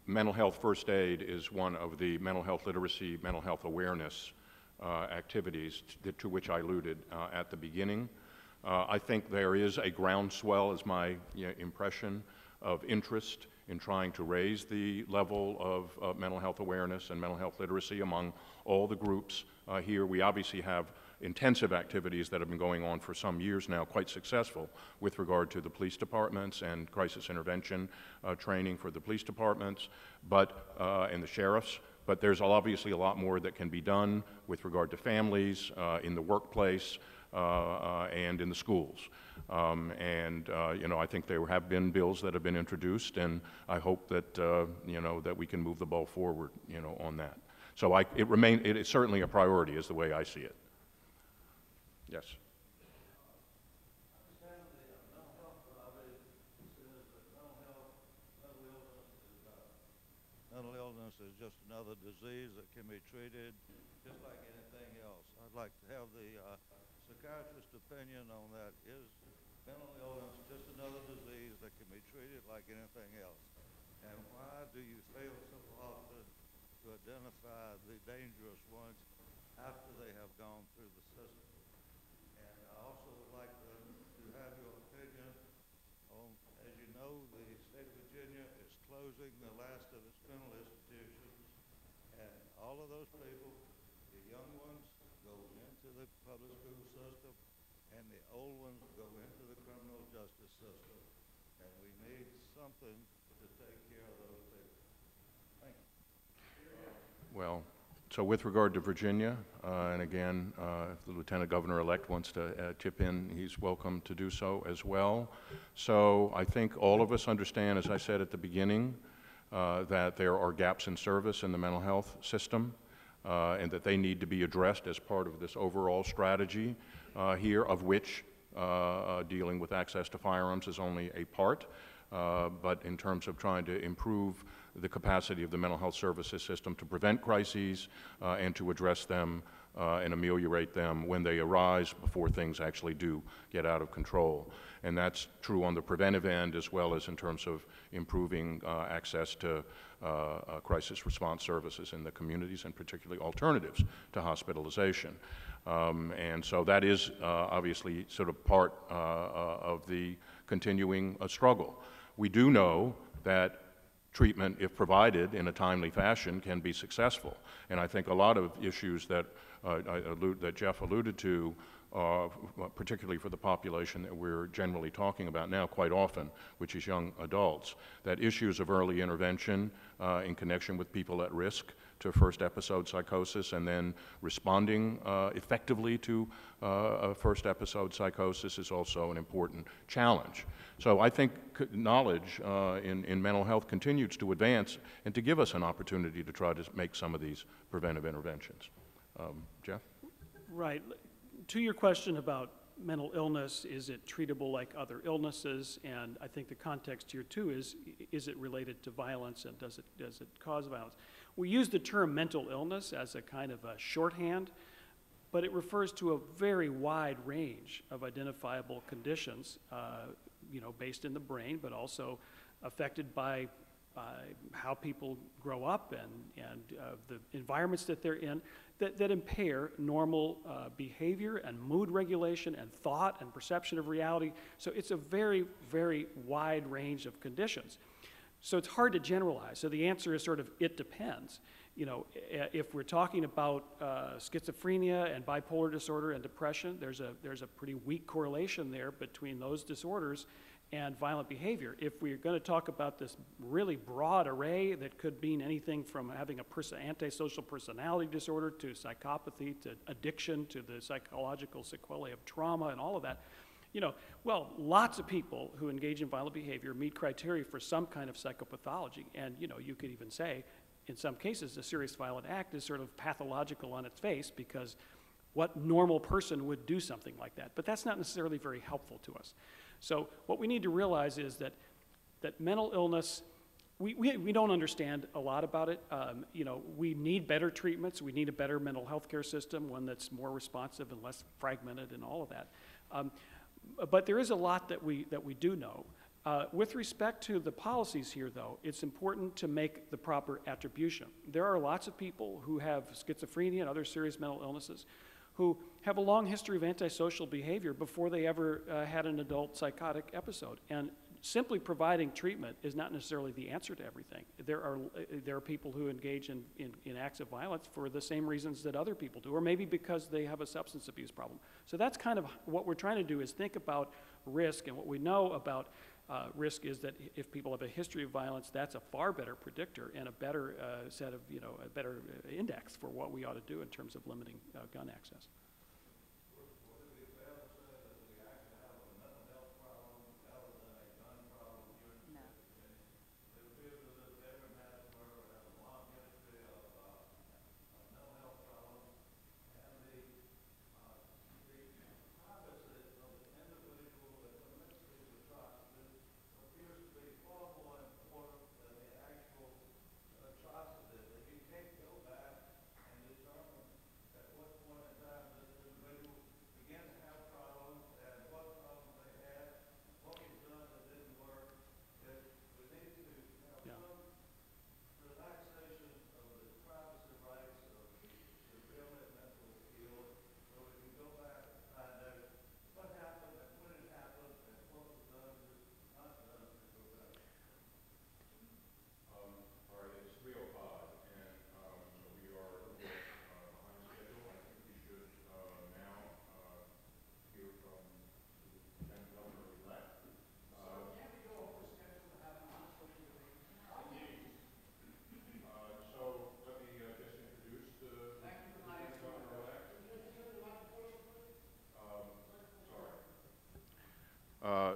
Speaker 1: mental health first aid is one of the mental health literacy, mental health awareness activities to which I alluded at the beginning. I think there is a groundswell, is my impression, of interest in trying to raise the level of mental health awareness and mental health literacy among all the groups here. We obviously have intensive activities that have been going on for some years now, quite successful, with regard to the police departments and crisis intervention training for the police departments, and the sheriffs. But there's obviously a lot more that can be done with regard to families, in the workplace, and in the schools. I think there have been bills that have been introduced, and I hope that, that we can move the ball forward, on that. So it is certainly a priority, is the way I see it. Yes.
Speaker 9: Mental illness is just another disease that can be treated just like anything else. I'd like to have the psychiatrist's opinion on that. Is mental illness just another disease that can be treated like anything else? And why do you fail so often to identify the dangerous ones after they have gone through the system? And I also would like to have your opinion on, as you know, the state of Virginia is closing the last of its mental institutions, and all of those people, the young ones, go into the public school system, and the old ones go into the criminal justice system. And we need something to take care of those people. Thank you.
Speaker 1: Well, so with regard to Virginia, and again, if the Lieutenant Governor-elect wants to chip in, he's welcome to do so as well. So I think all of us understand, as I said at the beginning, that there are gaps in service in the mental health system, and that they need to be addressed as part of this overall strategy here, of which dealing with access to firearms is only a part. But in terms of trying to improve the capacity of the mental health services system to prevent crises and to address them and ameliorate them when they arise before things actually do get out of control. And that's true on the preventive end as well as in terms of improving access to crisis response services in the communities, and particularly alternatives to hospitalization. And so that is obviously sort of part of the continuing struggle. We do know that treatment, if provided in a timely fashion, can be successful. And I think a lot of issues that, that Jeff alluded to particularly for the population that we're generally talking about now quite often, which is young adults, that issues of early intervention in connection with people at risk to first episode psychosis and then responding effectively to a first episode psychosis is also an important challenge. So I think knowledge in mental health continues to advance and to give us an opportunity to try to make some of these preventive interventions. Jeff?
Speaker 6: Right. To your question about mental illness, is it treatable like other illnesses? And I think the context here too is it related to violence and does it cause violence? We use the term mental illness as a kind of a shorthand, but it refers to a very wide range of identifiable conditions, based in the brain, but also affected by how people grow up and the environments that they're in that impair normal behavior and mood regulation and thought and perception of reality. So it's a very, very wide range of conditions. So it's hard to generalize. So the answer is sort of, it depends. If we're talking about schizophrenia and bipolar disorder and depression, there's a pretty weak correlation there between those disorders and violent behavior. If we're going to talk about this really broad array that could mean anything from having antisocial personality disorder to psychopathy to addiction to the psychological sequelae of trauma and all of that, lots of people who engage in violent behavior meet criteria for some kind of psychopathology. And, you could even say, in some cases, a serious violent act is sort of pathological on its face because what normal person would do something like that? But that's not necessarily very helpful to us. So what we need to realize is that mental illness, we don't understand a lot about it. We need better treatments. We need a better mental health care system, one that's more responsive and less fragmented and all of that. But there is a lot that we do know. With respect to the policies here, though, it's important to make the proper attribution. There are lots of people who have schizophrenia and other serious mental illnesses who have a long history of antisocial behavior before they ever had an adult psychotic episode. And simply providing treatment is not necessarily the answer to everything. There are people who engage in acts of violence for the same reasons that other people do, or maybe because they have a substance abuse problem. So that's kind of what we're trying to do, is think about risk. And what we know about risk is that if people have a history of violence, that's a far better predictor and a better set of, a better index for what we ought to do in terms of limiting gun access.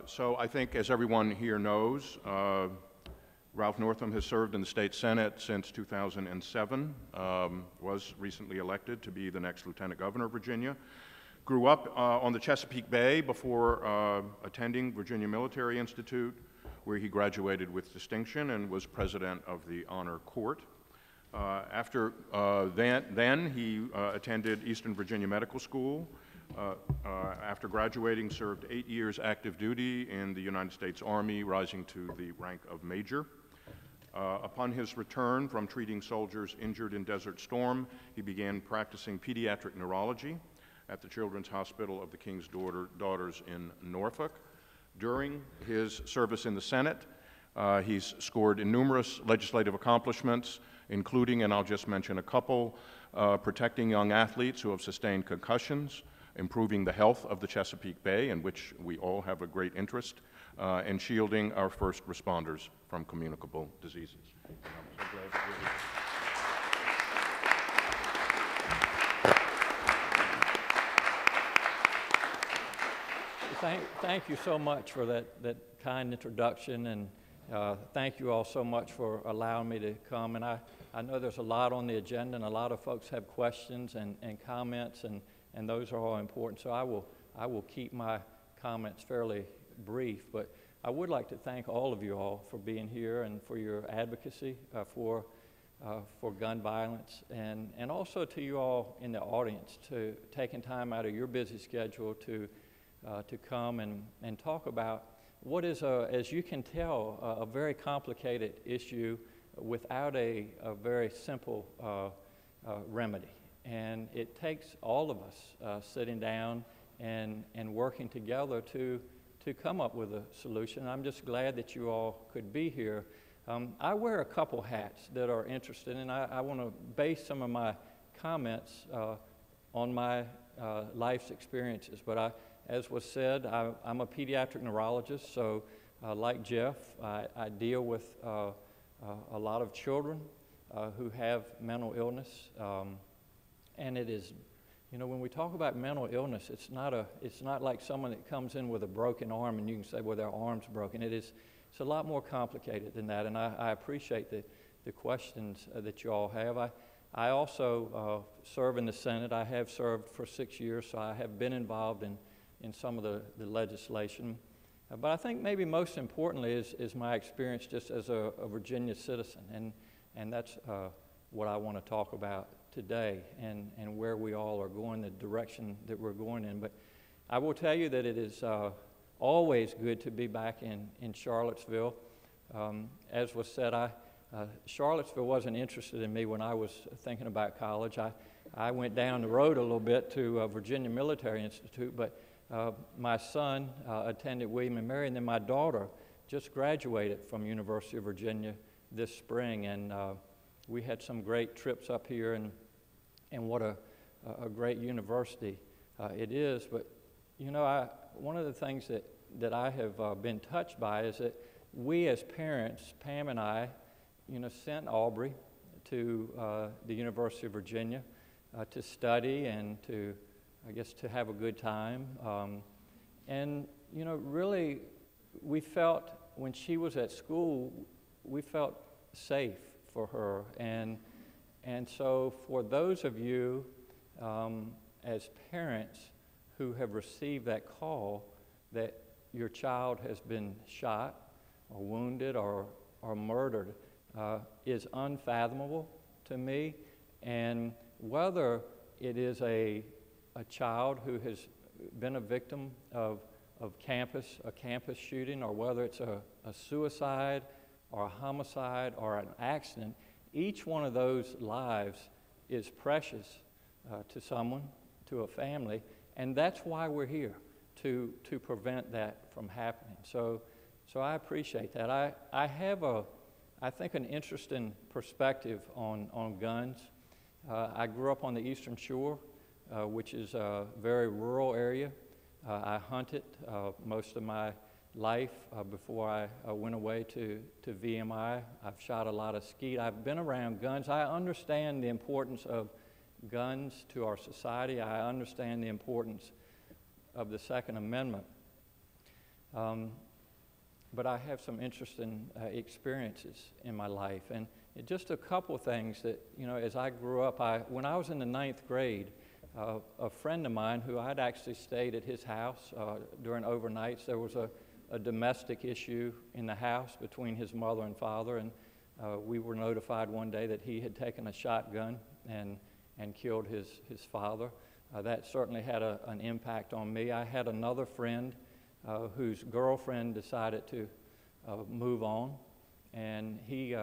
Speaker 1: So I think, as everyone here knows, Ralph Northam has served in the state Senate since 2007, was recently elected to be the next Lieutenant Governor of Virginia, grew up on the Chesapeake Bay before attending Virginia Military Institute, where he graduated with distinction and was president of the Honor Court. After then, he attended Eastern Virginia Medical School. After graduating, served 8 years active duty in the United States Army, rising to the rank of major. Upon his return from treating soldiers injured in Desert Storm, he began practicing pediatric neurology at the Children's Hospital of the King's Daughters in Norfolk. During his service in the Senate, he's scored numerous legislative accomplishments, including, and I'll just mention a couple, protecting young athletes who have sustained concussions, improving the health of the Chesapeake Bay, in which we all have a great interest, and shielding our first responders from communicable diseases. And I'm so glad to be here.
Speaker 10: Thank you so much for that kind introduction, and thank you all so much for allowing me to come. And I know there's a lot on the agenda, and a lot of folks have questions and comments, and those are all important. So I will keep my comments fairly brief, but I would like to thank all of you all for being here and for your advocacy for gun violence, and also to you all in the audience to taking time out of your busy schedule to come and talk about what is, as you can tell, a very complicated issue without a very simple remedy. And it takes all of us sitting down and working together to come up with a solution. I'm just glad that you all could be here. I wear a couple hats that are interested, and I want to base some of my comments on my life's experiences. But as was said, I'm a pediatric neurologist, so like Jeff, I deal with a lot of children who have mental illness. And it is, you know, when we talk about mental illness, it's not like someone that comes in with a broken arm and you can say, well, their arm's broken. It's a lot more complicated than that, and I appreciate the questions that you all have. I also serve in the Senate. I have served for 6 years, so I have been involved in some of the legislation. But I think maybe most importantly is my experience just as a Virginia citizen, and that's what I want to talk about today, and where we all are going, the direction that we're going in. But I will tell you that it is always good to be back in Charlottesville. As was said, Charlottesville wasn't interested in me when I was thinking about college. I went down the road a little bit to Virginia Military Institute, but my son attended William & Mary, and then my daughter just graduated from University of Virginia this spring, and we had some great trips up here, and what a great university it is. But, you know, one of the things that I have been touched by is that we as parents, Pam and I, you know, sent Aubrey to the University of Virginia to study and to have a good time. And, you know, really, we felt when she was at school, we felt safe for her. And so for those of you as parents who have received that call that your child has been shot or wounded or murdered is unfathomable to me. And whether it is a child who has been a victim of a campus shooting, or whether it's a suicide or a homicide or an accident, each one of those lives is precious to someone, to a family, and that's why we're here, to prevent that from happening. So I appreciate that. I have I think an interesting perspective on guns. I grew up on the Eastern Shore, which is a very rural area. I hunted most of my life before I went away to VMI. I've shot a lot of skeet. I've been around guns. I understand the importance of guns to our society. I understand the importance of the Second Amendment. But I have some interesting experiences in my life. And just a couple things that, you know, as I grew up, when I was in the 9th grade, a friend of mine who I'd actually stayed at his house during overnights, there was a domestic issue in the house between his mother and father, and we were notified one day that he had taken a shotgun and killed his father. That certainly had an impact on me. I had another friend whose girlfriend decided to move on, and he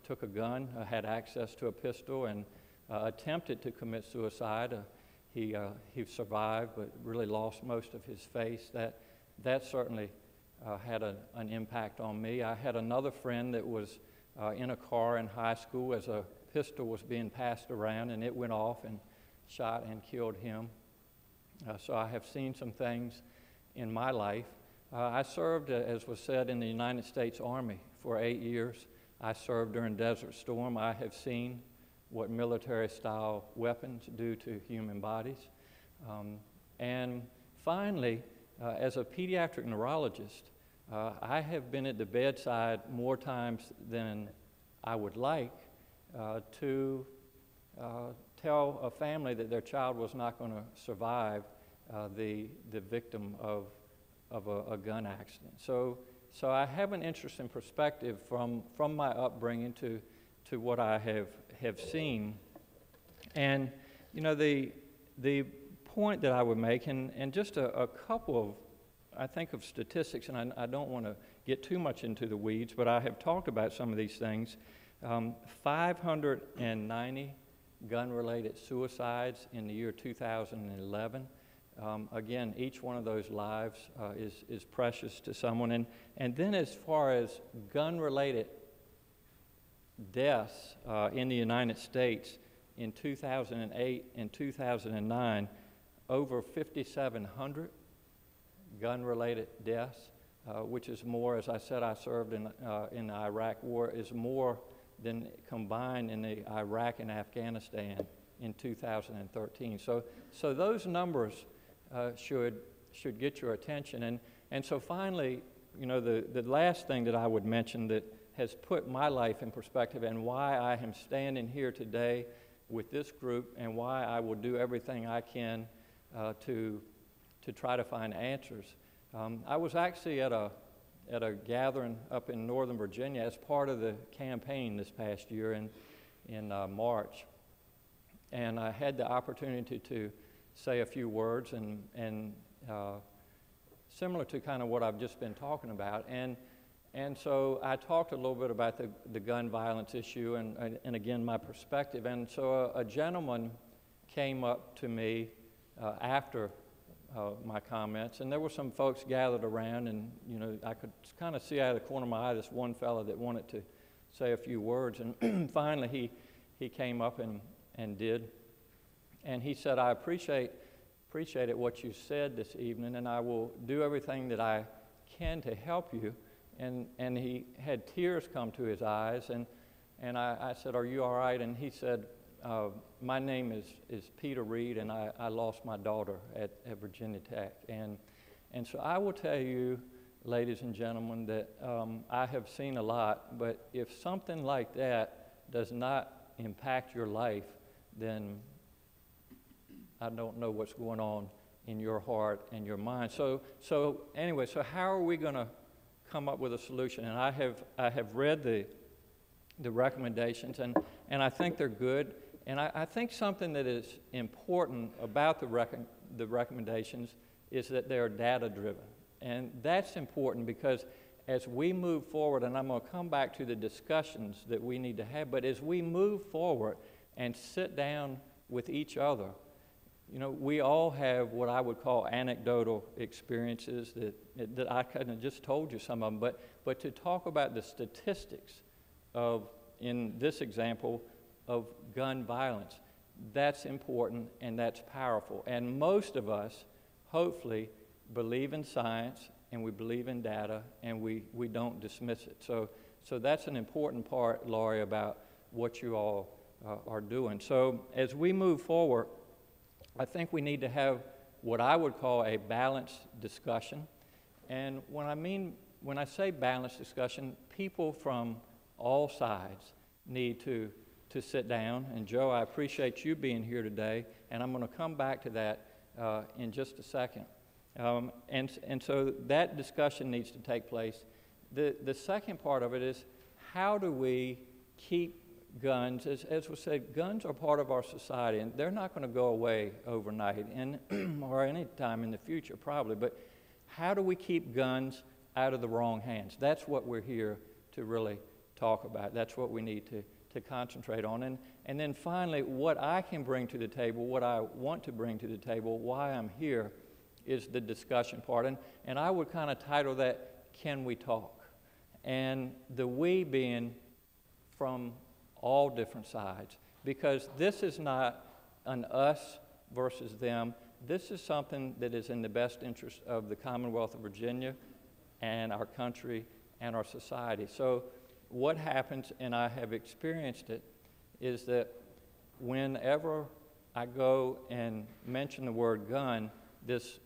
Speaker 10: took a gun, had access to a pistol, and attempted to commit suicide. He survived, but really lost most of his face. That certainly had an impact on me. I had another friend that was in a car in high school as a pistol was being passed around, and it went off and shot and killed him. So I have seen some things in my life. I served, as was said, in the United States Army for 8 years. I served during Desert Storm. I have seen what military-style weapons do to human bodies. And finally, as a pediatric neurologist, I have been at the bedside more times than I would like to tell a family that their child was not going to survive the victim of a gun accident. So I have an interesting perspective from my upbringing to what I have seen. And, you know, the point that I would make, and just a couple of, I think, of statistics, and I don't want to get too much into the weeds, but I have talked about some of these things. 590 gun-related suicides in the year 2011. Again, each one of those lives is precious to someone. And then as far as gun-related deaths in the United States in 2008 and 2009, over 5,700 gun-related deaths, which is more, as I said, I served in the Iraq War, is more than combined in the Iraq and Afghanistan in 2013. So those numbers should get your attention. And so finally, you know, the last thing that I would mention that has put my life in perspective and why I am standing here today with this group and why I will do everything I can to try to find answers. I was actually at a gathering up in Northern Virginia as part of the campaign this past year in March. And I had the opportunity to say a few words and similar to kind of what I've just been talking about. And so I talked a little bit about the gun violence issue and again, my perspective. And so a gentleman came up to me after my comments, and there were some folks gathered around, and you know, I could kind of see out of the corner of my eye this one fellow that wanted to say a few words, and finally he came up and did, and he said, "I appreciated what you said this evening, and I will do everything that I can to help you." And he had tears come to his eyes, and I said, "Are you all right?" And he said, "My name is Peter Reed, and I lost my daughter at Virginia Tech." And so I will tell you, ladies and gentlemen, that I have seen a lot, but if something like that does not impact your life, then I don't know what's going on in your heart and your mind. So anyway, so how are we going to come up with a solution? And I have read the recommendations, and I think they're good. And I think something that is important about the recommendations is that they are data-driven. And that's important because as we move forward, and I'm going to come back to the discussions that we need to have, but as we move forward and sit down with each other, you know, we all have what I would call anecdotal experiences that I kind of just told you some of them, but to talk about the statistics of, in this example, of gun violence, that's important and that's powerful. And most of us, hopefully, believe in science and we believe in data and we don't dismiss it. So that's an important part, Laurie, about what you all are doing. So as we move forward, I think we need to have what I would call a balanced discussion. And when I say balanced discussion, people from all sides need to sit down. And Joe, I appreciate you being here today, and I'm going to come back to that in just a second. And so that discussion needs to take place. The second part of it is, how do we keep guns? As was said, guns are part of our society, and they're not going to go away overnight or any time in the future probably, but how do we keep guns out of the wrong hands? That's what we're here to really talk about. That's what we need to concentrate on. And then finally, what I can bring to the table, what I want to bring to the table, why I'm here, is the discussion part. And I would kind of title that, Can We Talk? And the we being from all different sides, because this is not an us versus them. this is something that is in the best interest of the Commonwealth of Virginia and our country and our society. So what happens, and I have experienced it, is that whenever I go and mention the word gun, this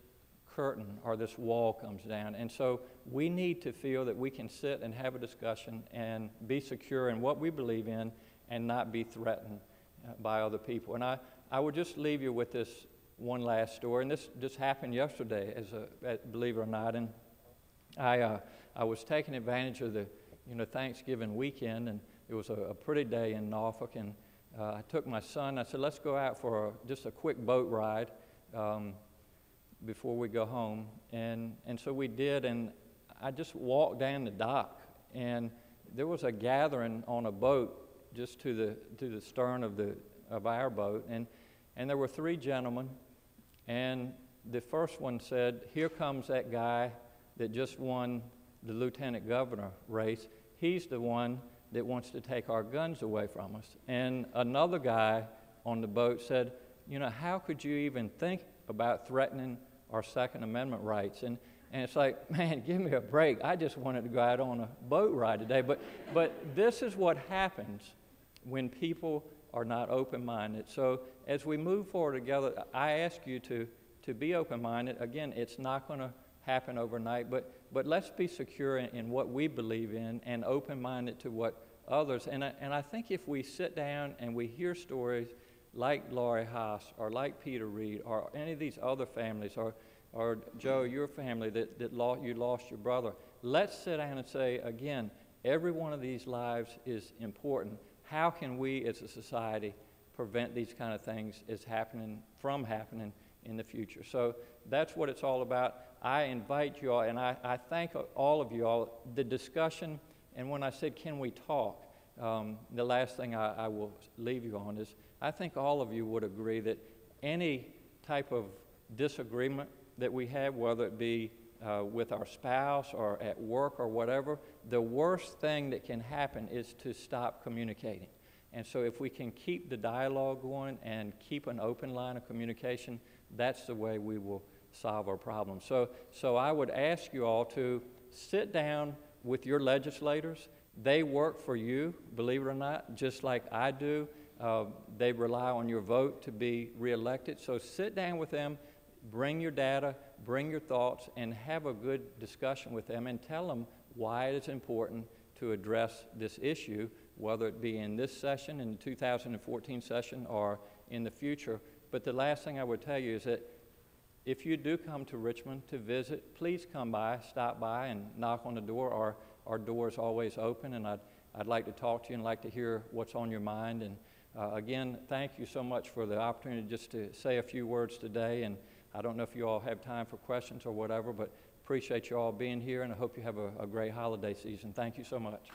Speaker 10: curtain or this wall comes down. And so we need to feel that we can sit and have a discussion and be secure in what we believe in and not be threatened by other people. And I would just leave you with this one last story, and this just happened yesterday, believe it or not. And I was taking advantage of the Thanksgiving weekend, and it was a pretty day in Norfolk, and I took my son. I said, let's go out for just a quick boat ride before we go home. And so we did, and I just walked down the dock, and there was a gathering on a boat just to the stern of our boat, and there were 3 gentlemen, and the first one said, here comes that guy that just won the lieutenant governor race. He's the one that wants to take our guns away from us. And another guy on the boat said, how could you even think about threatening our Second Amendment rights? And it's like, man, give me a break. I just wanted to go out on a boat ride today. But this is what happens when people are not open-minded. So as we move forward together, I ask you to be open-minded. Again, it's not going to happen overnight, but let's be secure in what we believe in and open-minded to what others. And I think if we sit down and we hear stories like Laurie Haas or like Peter Reed or any of these other families or Joe, your family that you lost your brother, let's sit down and say, again, every one of these lives is important. How can we as a society prevent these kind of things from happening in the future? So that's what it's all about. I invite you all, and I thank all of you all, the discussion, and when I said, can we talk, the last thing I will leave you on is, I think all of you would agree that any type of disagreement that we have, whether it be with our spouse or at work or whatever, the worst thing that can happen is to stop communicating. And so if we can keep the dialogue going and keep an open line of communication, that's the way we will solve our problems. So I would ask you all to sit down with your legislators. They work for you, believe it or not, just like I do. They rely on your vote to be reelected. So sit down with them, bring your data, bring your thoughts, and have a good discussion with them and tell them why it is important to address this issue, whether it be in this session, in the 2014 session, or in the future. But the last thing I would tell you is that if you do come to Richmond to visit, please come by, stop by, and knock on the door. Our door is always open, and I'd like to talk to you and like to hear what's on your mind. And again, thank you so much for the opportunity just to say a few words today. And I don't know if you all have time for questions or whatever, but appreciate you all being here, and I hope you have a great holiday season. Thank you so much.